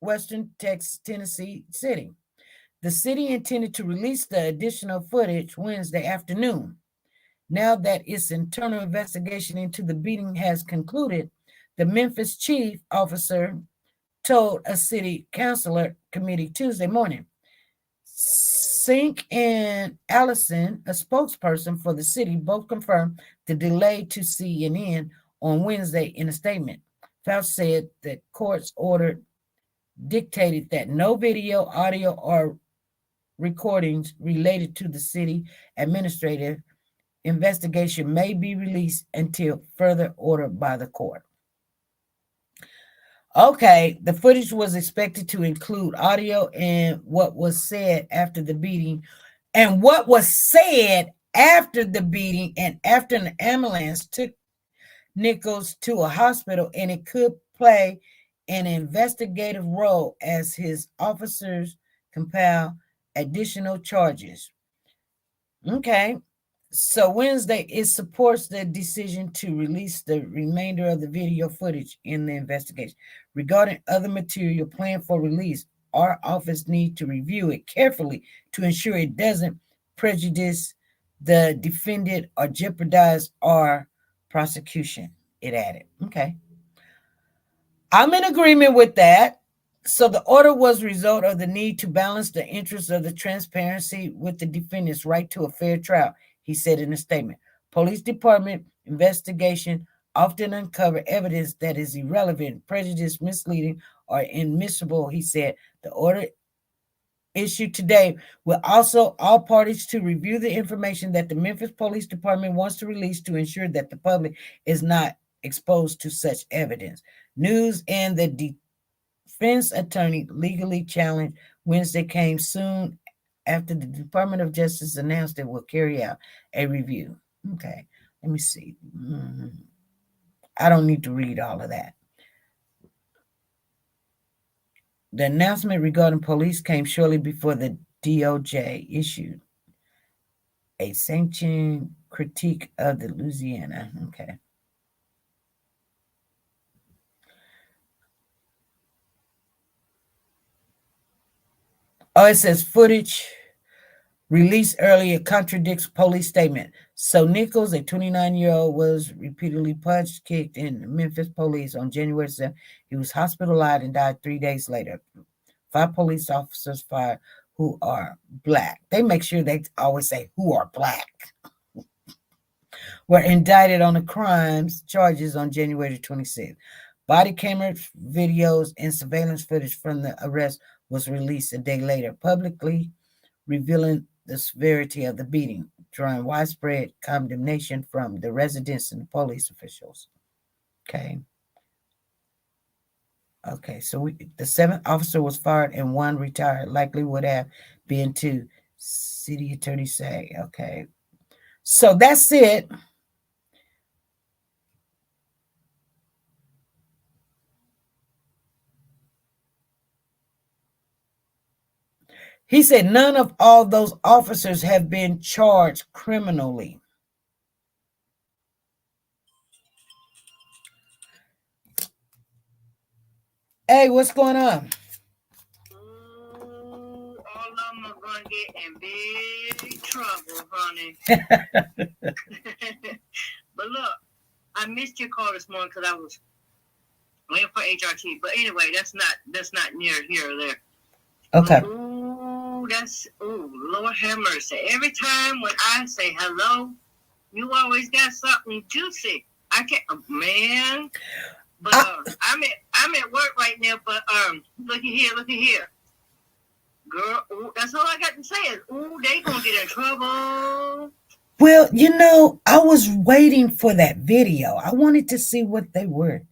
Western Tennessee city. The city intended to release the additional footage Wednesday afternoon. Now that its internal investigation into the beating has concluded, the Memphis chief officer told a city councilor committee Tuesday morning. Sink and Allison, a spokesperson for the city, both confirmed the delay to CNN on Wednesday in a statement. Fauci said the court's order dictated that no video, audio, or recordings related to the city administrative investigation may be released until further order by the court. Okay, the footage was expected to include audio and what was said after the beating. And what was said after the beating and after an ambulance took Nichols to a hospital, and it could play an investigative role as his officers compile additional charges. Okay. So Wednesday, it supports the decision to release the remainder of the video footage in the investigation. Regarding other material planned for release, our office needs to review it carefully to ensure it doesn't prejudice the defendant or jeopardize our prosecution, it added. Okay. I'm in agreement with that. So the order was a result of the need to balance the interests of the transparency with the defendant's right to a fair trial, he said in a statement. Police department investigation often uncover evidence that is irrelevant, prejudiced, misleading, or inadmissible, he said. The order issued today will also all parties to review the information that the Memphis Police Department wants to release to ensure that the public is not exposed to such evidence. News and the defense attorney legally challenged Wednesday came soon after the Department of Justice announced it will carry out a review. Okay, let me see. I don't need to read all of that. The announcement regarding police came shortly before the DOJ issued a sanctioned critique of the Louisiana. Okay. Oh, it says footage released earlier contradicts police statement. So Nichols, a 29-year-old, was repeatedly punched, kicked in Memphis police on January 7th. He was hospitalized and died 3 days later. 5 police officers fired who are black. They make sure they always say who are black. Were indicted on the crimes charges on January 26th. Body camera videos and surveillance footage from the arrest was released a day later, publicly revealing the severity of the beating, drawing widespread condemnation from the residents and the police officials. Okay, so the 7th officer was fired and 1 retired, likely would have been 2, city attorney say. Okay, so that's it. He said none of all those officers have been charged criminally. Hey, what's going on?
Ooh, all of them are going to get in big trouble, honey. But look, I missed your call this morning because I was waiting for HRT. But anyway, that's not near here or there.
Okay.
Lord have mercy. Every time when I say hello, you always got something juicy. I can't, man. But I'm at work right now. But looky here, girl. That's all I got to say is, they gonna get in trouble.
Well, I was waiting for that video. I wanted to see what they were.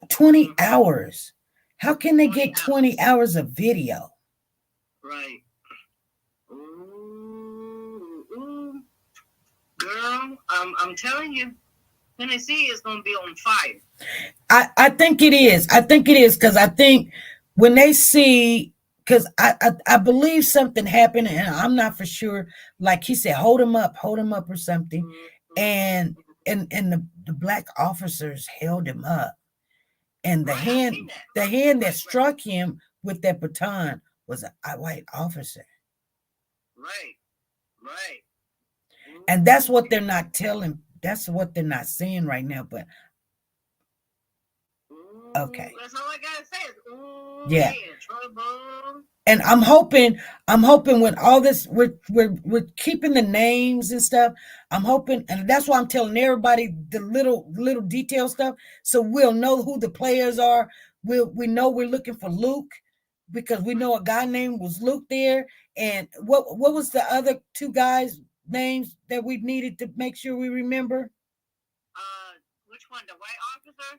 20 hours. How can they get 20 hours of video?
Right. Ooh. Girl, I'm telling you, Tennessee is going to be on fire.
I think it is. Because I think when they see, because I believe something happened, and I'm not for sure. Like he said, hold him up or something. Mm-hmm. And the black officers held him up. And the hand that struck him with that baton was a white officer.
Right.
And that's what they're not telling. That's what they're not saying right now. But okay.
That's all I gotta say.
Yeah.
Trouble.
And I'm hoping when all this we're keeping the names and stuff. I'm hoping, and that's why I'm telling everybody the little detail stuff, so we'll know who the players are. We know we're looking for Luke, because we know a guy named was Luke there. And what was the other two guys' names that we needed to make sure we remember?
Which one? The white officer?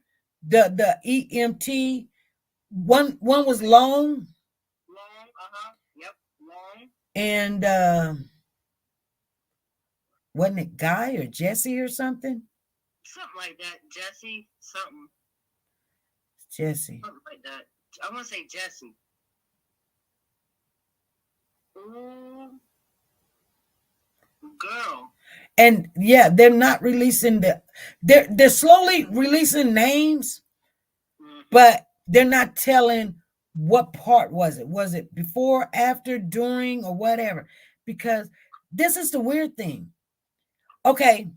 The EMT. One was Long.
Yep, Long.
And wasn't it Guy or Jesse or something?
Something like that. Jesse, something.
Jesse.
Something like that. I want to say Jesse. Ooh. Girl.
And yeah, they're not releasing they're slowly releasing names, but they're not telling what part was it. Was it before, after, during, or whatever? Because this is the weird thing. Okay.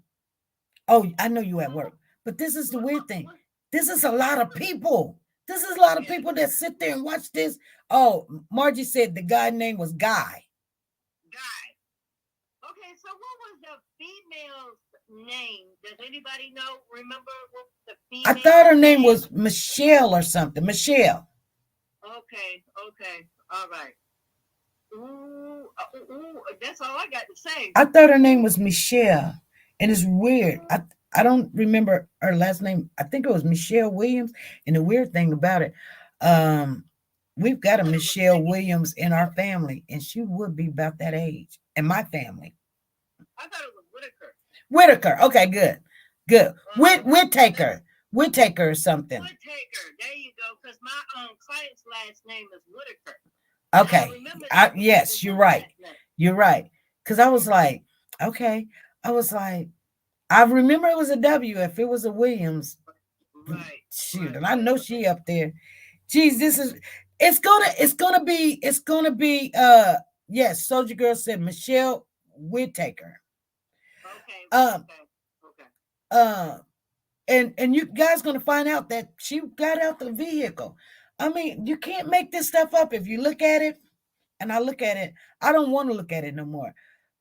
Oh, I know you at work, but this is the weird thing. This is a lot of people. This is a lot of people that sit there and watch this. Oh, Margie said the guy's name was Guy.
Okay, so what was the female's name? Does anybody know? Remember what the female?
I thought her name was Michelle or something. Michelle.
Okay, all right. Ooh, that's all I got to say.
I thought her name was Michelle, and it's weird. I don't remember her last name. I think it was Michelle Williams. And the weird thing about it, we've got a Michelle Williams in our family, and she would be about that age in my family.
I thought it was Whitaker.
Whitaker. Okay, good. Whitaker or something.
Whitaker. There you go. Because my client's last name is Whitaker.
Okay. Yes, you're right. You're right. Because I was like, okay. I remember it was a W. If it was a Williams,
right.
Shoot, and I know she up there. Geez, it's gonna be. Yes, Soldier Girl said Michelle Whitaker.
Okay.
And you guys gonna find out that she got out the vehicle. I mean, you can't make this stuff up. If you look at it, and I look at it, I don't want to look at it no more.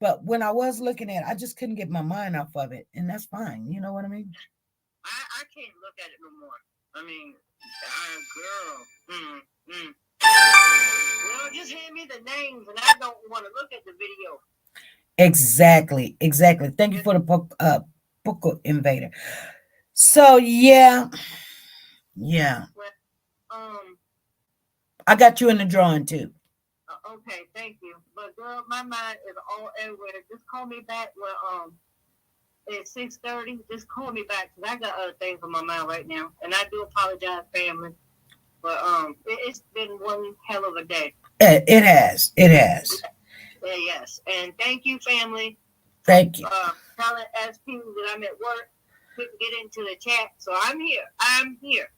But when I was looking at it, I just couldn't get my mind off of it, and that's fine. You know what I mean?
I can't look at it no more. I mean, girl. Well, just hand me the names, and I don't want to look at the video.
Exactly. Thank you for the Poco Invader. So yeah.
Well,
I got you in the drawing too.
Okay, thank you. But girl, my mind is all everywhere. Just call me back when at 6:30. Just call me back because I got other things on my mind right now, and I do apologize, family. But it's been one hell of a day.
It has.
Yes, and thank you, family.
Thank you.
Telling SP that I'm at work, couldn't get into the chat, so I'm here.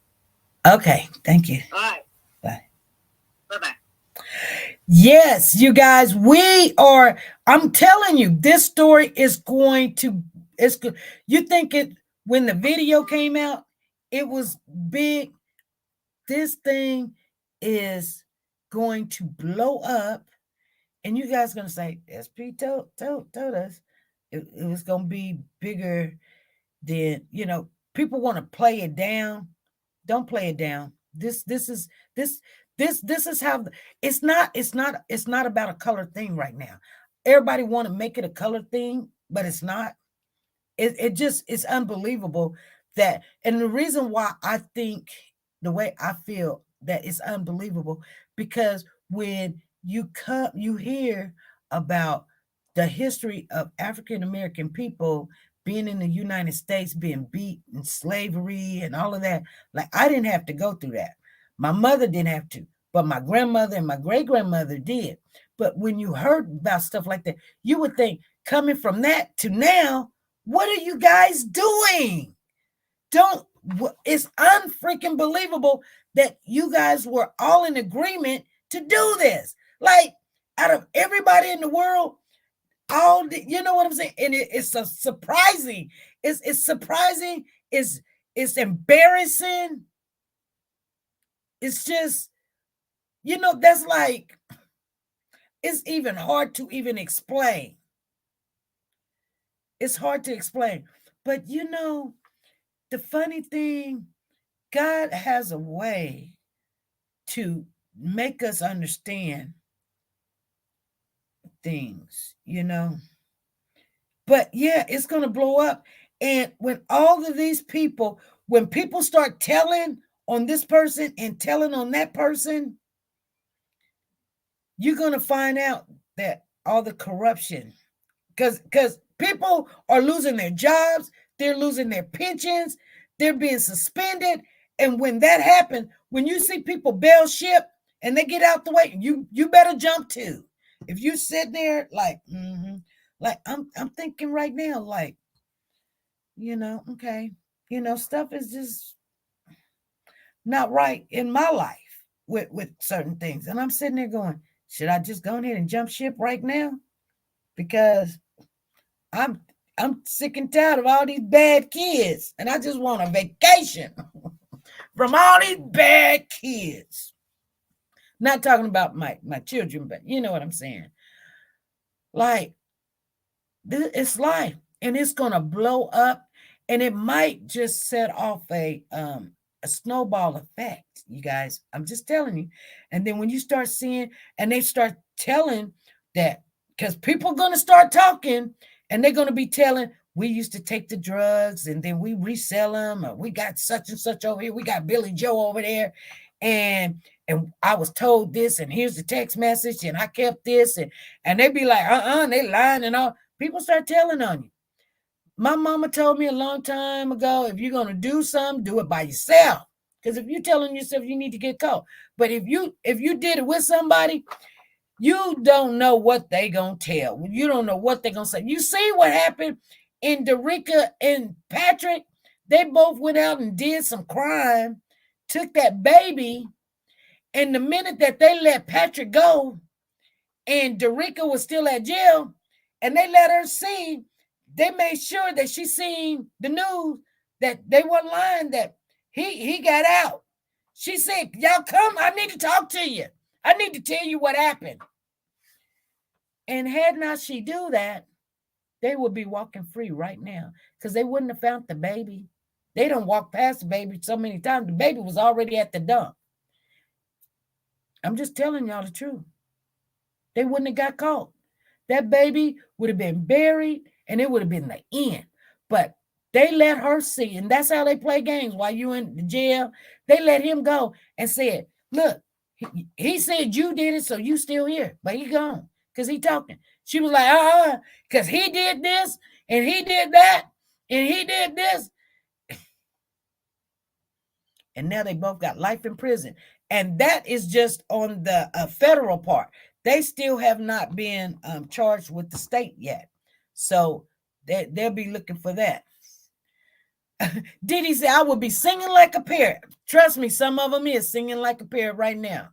Okay, thank you.
All right.
Bye.
Bye-bye.
Yes, you guys, I'm telling you, this story is it's good. You think when the video came out, it was big. This thing is going to blow up, and you guys are going to say, SP told us it was going to be bigger than, people want to play it down. Don't play it down. This is how it's not about a color thing right now. Everybody want to make it a color thing, but it's not. It's unbelievable that, and the reason why I think the way I feel that it's unbelievable, because when you hear about the history of African American people being in the United States, being beat and slavery and all of that, like I didn't have to go through that. My mother didn't have to, but my grandmother and my great-grandmother did. But when you heard about stuff like that, you would think, coming from that to now, what are you guys doing? It's unfreaking believable that you guys were all in agreement to do this. Like, out of everybody in the world, all the, you know what I'm saying? And it's so surprising. It's surprising. It's embarrassing. It's just, that's like, it's even hard to even explain. It's hard to explain. But the funny thing, God has a way to make us understand things, But yeah, it's going to blow up. And when all of these people, when people start telling on this person and telling on that person, you're going to find out that all the corruption, because people are losing their jobs, they're losing their pensions, they're being suspended. And when that happens, when you see people bail ship and they get out the way, you better jump too. If you sit there like, like I'm thinking right now, like, okay, stuff is just not right in my life with certain things. And I'm sitting there going, should I just go ahead and jump ship right now? Because I'm sick and tired of all these bad kids, and I just want a vacation from all these bad kids. Not talking about my children, but you know what I'm saying. Like, it's life, and it's gonna blow up, and it might just set off a snowball effect, you guys. I'm just telling you. And then when you start seeing, and they start telling that, because people are gonna start talking, and they're gonna be telling, we used to take the drugs and then we resell them, or we got such and such over here, we got Billy Joe over there, and I was told this, and here's the text message, and I kept this, and they be like, they lying and all. People start telling on you. My mama told me a long time ago, if you're gonna do something, do it by yourself. Because if you're telling yourself, you need to get caught. But if you did it with somebody, you don't know what they gonna tell. You don't know what they're gonna say. You see what happened in TeNika and Patrick? They both went out and did some crime, took that baby, and the minute that they let Patrick go, and TeNika was still at jail, and they let her see, they made sure that she seen the news, that they weren't lying, that he got out. She said, y'all come, I need to talk to you. I need to tell you what happened. And had not she do that, they would be walking free right now, because they wouldn't have found the baby. They don't walk past the baby so many times. The baby was already at the dump. I'm just telling y'all the truth. They wouldn't have got caught. That baby would have been buried, and it would have been the end. But they let her see, and that's how they play games while you in the jail. They let him go and said, look, he said you did it, so you still here, but he gone because he talking. She was like, because he did this, and he did that, and he did this. And now they both got life in prison. And that is just on the federal part. They still have not been charged with the state yet. So they'll be looking for that. Diddy said, I would be singing like a parrot. Trust me, some of them is singing like a parrot right now.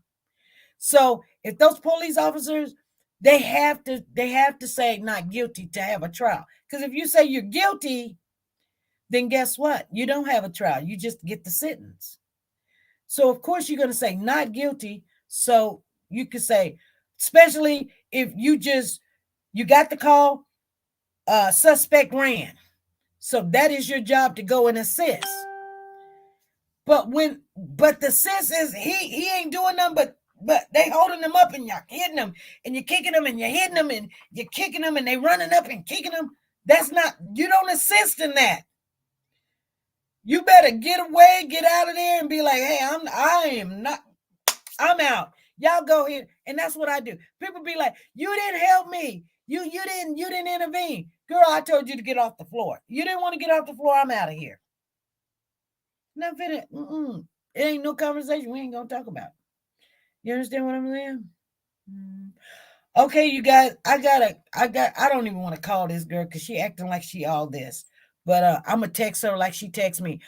So if those police officers, they have to say not guilty to have a trial. Because if you say you're guilty, then guess what? You don't have a trial. You just get the sentence. So, of course, you're going to say not guilty. So you could say, especially if you got the call, suspect ran. So that is your job to go and assist. But the sense is he ain't doing nothing but they holding them up, and you're hitting them, and you're kicking them, and you're hitting them, and you're kicking them, and they running up and kicking them. That's not, you don't assist in that. You better get away, get out of there, and be like, hey, I'm out. Y'all go here. And that's what I do. People be like, you didn't help me. You didn't intervene. Girl, I told you to get off the floor. You didn't want to get off the floor. I'm out of here. Nothing. It ain't no conversation we ain't gonna talk about. You understand what I'm saying? Okay, you guys, I don't even want to call this girl because she acting like she all this. But I'm going to text her like she texts me.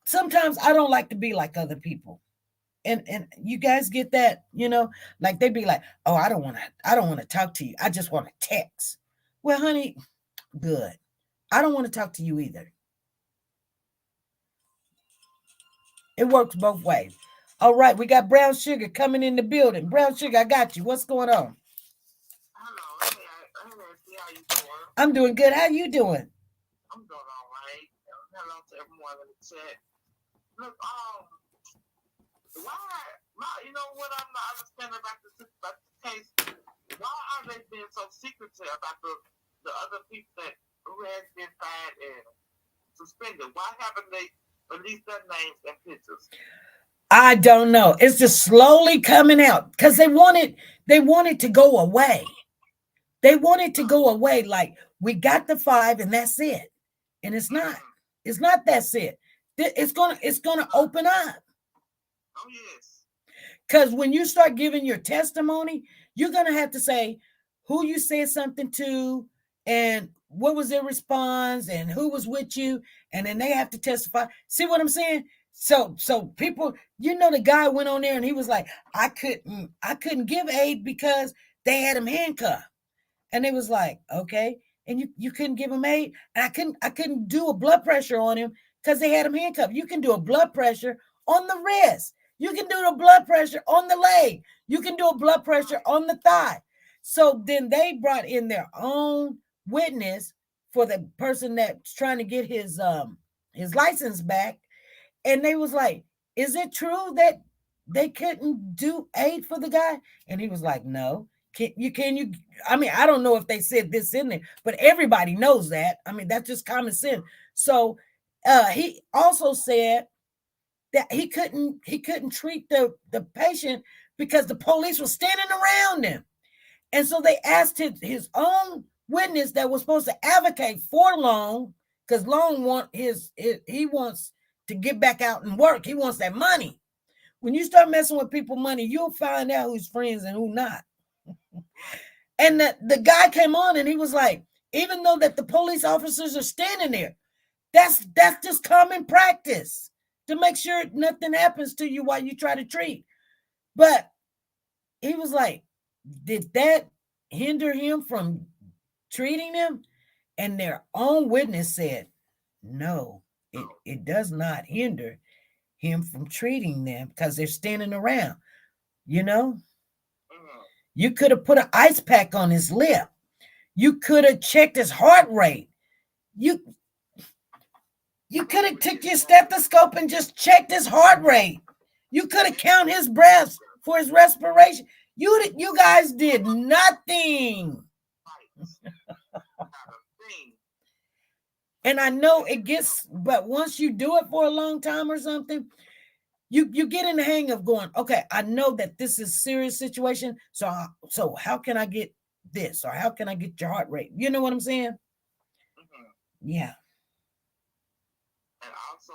Sometimes I don't like to be like other people. And you guys get that, like they'd be like, oh, I don't want to talk to you. I just want to text. Well, honey, good. I don't want to talk to you either. It works both ways. All right, we got Brown Sugar coming in the building. Brown Sugar, I got you. What's going on?
Hello, hey, how you doing?
I'm doing good. How you doing?
I'm doing all right. Hello to everyone in the chat. Look, why, you know what I'm not understanding about the case? Why are they being so secretive about the other people who has been fired and suspended? Why haven't they released their names and pictures?
I don't know. It's just slowly coming out because they want it to go away. They want it to go away. Like, we got the 5 and that's it. And it's not. It's not that's it. It's gonna open up.
Oh yes.
Because when you start giving your testimony, you're gonna have to say who you said something to and what was their response and who was with you, and then they have to testify. See what I'm saying? So people, the guy went on there and he was like, I couldn't give aid because they had him handcuffed. And it was like, okay, and you couldn't give him aid, and I couldn't do a blood pressure on him because they had him handcuffed. You can do a blood pressure on the wrist. You can do the blood pressure on the leg. You can do a blood pressure on the thigh. So then they brought in their own witness for the person that's trying to get his license back, and they was like, "Is it true that they couldn't do aid for the guy?" And he was like, "No." Can you? I mean, I don't know if they said this in there, but everybody knows that. I mean, that's just common sense. So he also said that he couldn't treat the patient because the police was standing around him. And so they asked his own witness that was supposed to advocate for Long, because Long he wants to get back out and work. He wants that money. When you start messing with people money, you'll find out who's friends and who not. And the guy came on and he was like, even though that the police officers are standing there, that's just common practice to make sure nothing happens to you while you try to treat. But he was like, did that hinder him from treating them? And their own witness said, no, it does not hinder him from treating them because they're standing around, You could have put an ice pack on his lip. You could have checked his heart rate. You could have took your stethoscope and just checked his heart rate. You could have counted his breaths for his respiration. You guys did nothing. And I know it gets, but once you do it for a long time or something, you get in the hang of going, okay, I know that this is a serious situation. So how can I get this? Or how can I get your heart rate? You know what I'm saying?
Mm-hmm.
Yeah.
And also,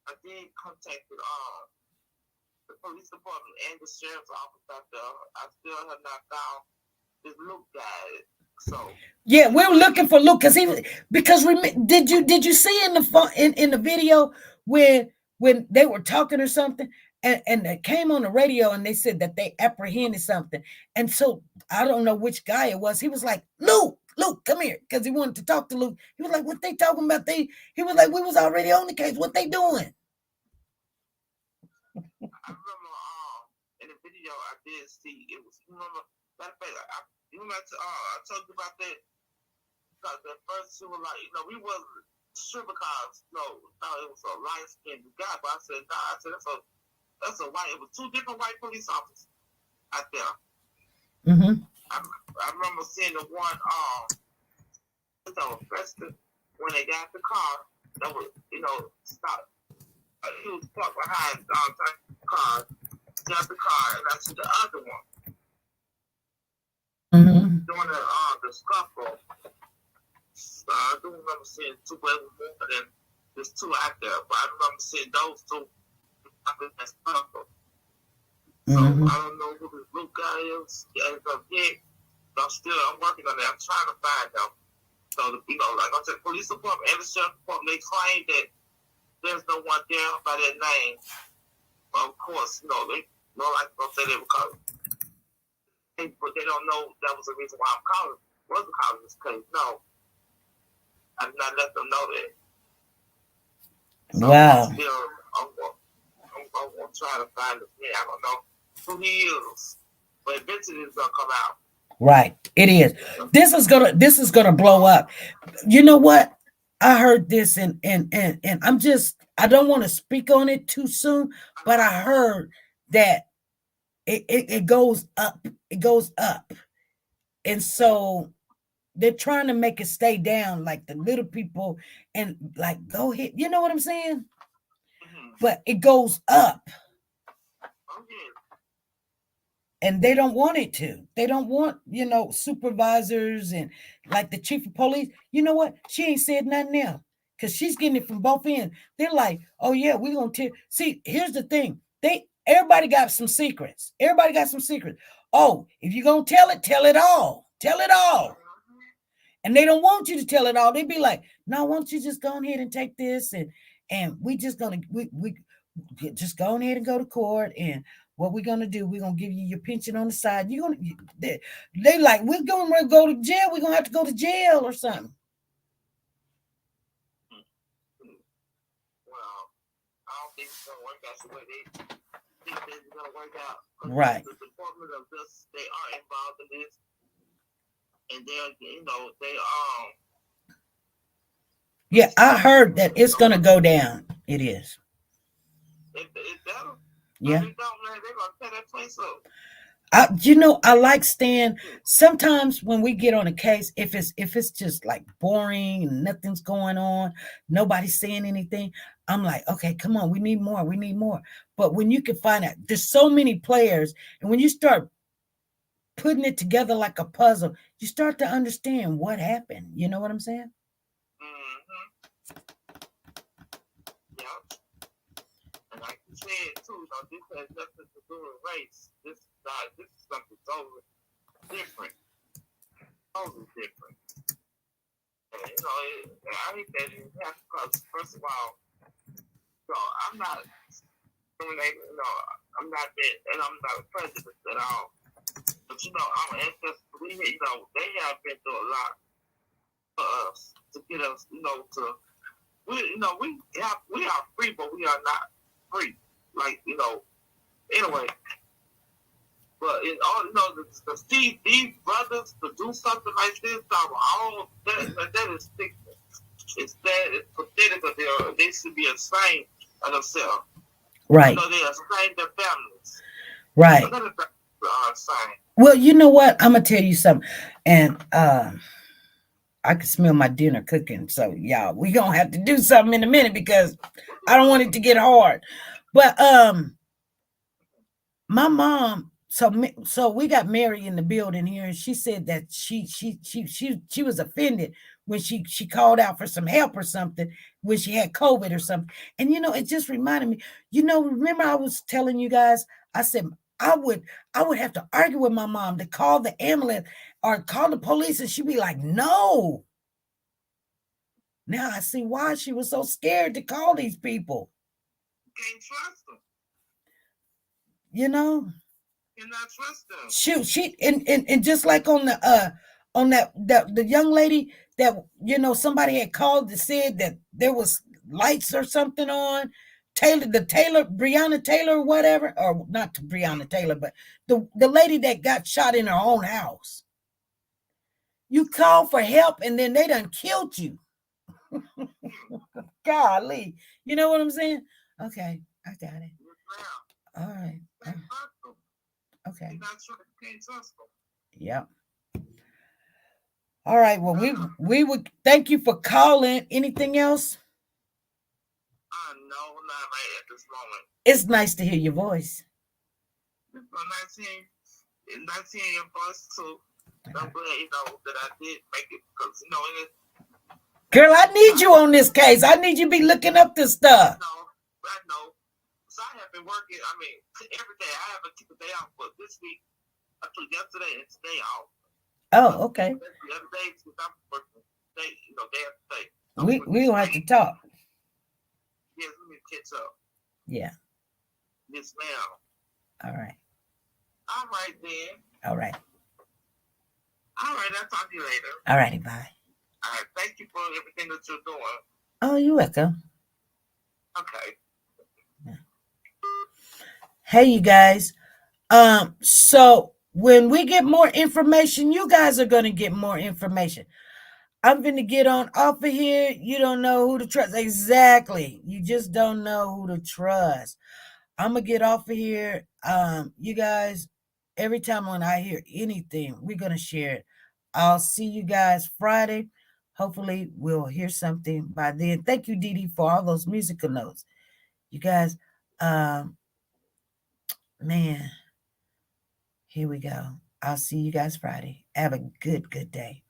I did contact the police department and the sheriff's office out there. I still have not found this Luke guy. So
yeah, we were looking for Luke because did you see in the video when they were talking or something, and they came on the radio and they said that they apprehended something, and so I don't know which guy it was. He was like, Luke, come here, because he wanted to talk to Luke. He was like, what they talking about? He was like, we was already on the case. What they doing?
I remember in the video I did see it was, matter of fact, I told you about that. Because at first it was like, we wasn't sure because it was a light skinned guy, but I said, that's a white. It was 2 different white police officers out there.
Mm-hmm.
I remember seeing the one that was arrested when they got the car that was stopped. He was parked behind the car, got the car, and I see the other one.
Mm-hmm.
During the scuffle, I do remember seeing 2 women more than there's 2 out there, but I remember seeing those 2 in that scuffle. So
Mm-hmm.
I don't know who this blue guy is as of yet, but I'm working on it. I'm trying to find them. So like I said, police department and the sheriff department, they claim that there's no one there by that name. of course, they no like to say they were calling, but they don't know that was the reason why I'm calling. Wasn't calling this case. No, I did not let them know that. So
Wow.
I'm trying to find this man. I don't know who he is, but eventually it's gonna come out.
Right. It is. This is gonna blow up. You know what? I heard this and I don't want to speak on it too soon, but I heard that it goes up. It goes up. And so they're trying to make it stay down, like the little people, and like go ahead. You know what I'm saying?
Mm-hmm.
But it goes up.
Okay.
And they don't want it to. They don't want, supervisors and like the chief of police. You know what? She ain't said nothing else because she's getting it from both ends. They're like, oh yeah, we're gonna tell. See, here's the thing. Everybody got some secrets. Everybody got some secrets. Oh, if you're gonna tell it all. Tell it all. And they don't want you to tell it all. They be like, no, why don't you just go ahead and take this and we just gonna we just go ahead and go to court, and what we're gonna do, we're gonna give you your pension on the side. They like, we're gonna go to jail. We're gonna have to go to jail or something.
Well, I don't think it's gonna work out the way they think it's gonna work out.
Right.
The Department of Justice, they are involved in this, and they
Yeah, I heard that it's gonna go down. It is.
It's better.
Yeah.
They're gonna tear that place up.
I like staying. Sometimes when we get on a case, if it's just like boring and nothing's going on, nobody's saying anything, I'm like, okay, come on, we need more. But when you can find out, there's so many players, and when you start putting it together like a puzzle, you start to understand what happened. You know what I'm saying?
Mm-hmm. Yep. And like you said too, this has nothing to do with race. This is something totally different. Totally different. And, I think that you have to, because first of all, I'm not discriminating, I'm not that, and I'm not a prejudice at all. But our ancestors, they have been through a lot for us to get us, we are free, but we are not free. Like, anyway. But these brothers to do something like this, that is sickness. It's pathetic that they should be ashamed of themselves.
Right.
They ashamed their families.
Right. Well, you know what? I'm gonna tell you something, and I can smell my dinner cooking. So y'all, we gonna have to do something in a minute because I don't want it to get hard. But my mom. So we got Mary in the building here, and she said that she was offended when she called out for some help or something when she had COVID or something. And it just reminded me. Remember I was telling you guys, I said I would have to argue with my mom to call the ambulance or call the police, and she'd be like, no. Now I see why she was so scared to call these people.
Can't trust them. You're not trust them.
Shoot, she and just like on the young lady that somebody had called that said that there was lights or something on. Breonna Taylor, whatever, or not Breonna Taylor, but the lady that got shot in her own house. You call for help and then they done killed you. Golly, you know what I'm saying? Okay, I got it. All right. Okay. Yeah. All right. Well, we would thank you for calling. Anything else?
No, not right at this moment.
It's nice to hear your voice.
It's nice hearing your voice too. I'm glad that I did make it because
Girl, I need you on this case. I need you to be looking up this stuff.
I know. So I have been working. Every day. I haven't taken a day off, but this week I took yesterday and today off.
Oh, okay.
The other days I'm working. Day after day.
We will have to talk.
Yes, let me catch up.
Yeah.
Yes, Yes, ma'am.
All right.
All right, then.
All right.
All right, I'll talk to you later.
All righty, bye.
All right, thank you for everything that you're doing.
Oh, you're welcome.
Okay.
Hey, you guys. So when we get more information, you guys are going to get more information. I'm going to get on off of here. You don't know who to trust. Exactly. You just don't know who to trust. I'm going to get off of here. You guys, every time when I hear anything, we're going to share it. I'll see you guys Friday. Hopefully we'll hear something by then. Thank you, Dee Dee, for all those musical notes. You guys, man, here we go. I'll see you guys Friday. Have a good day.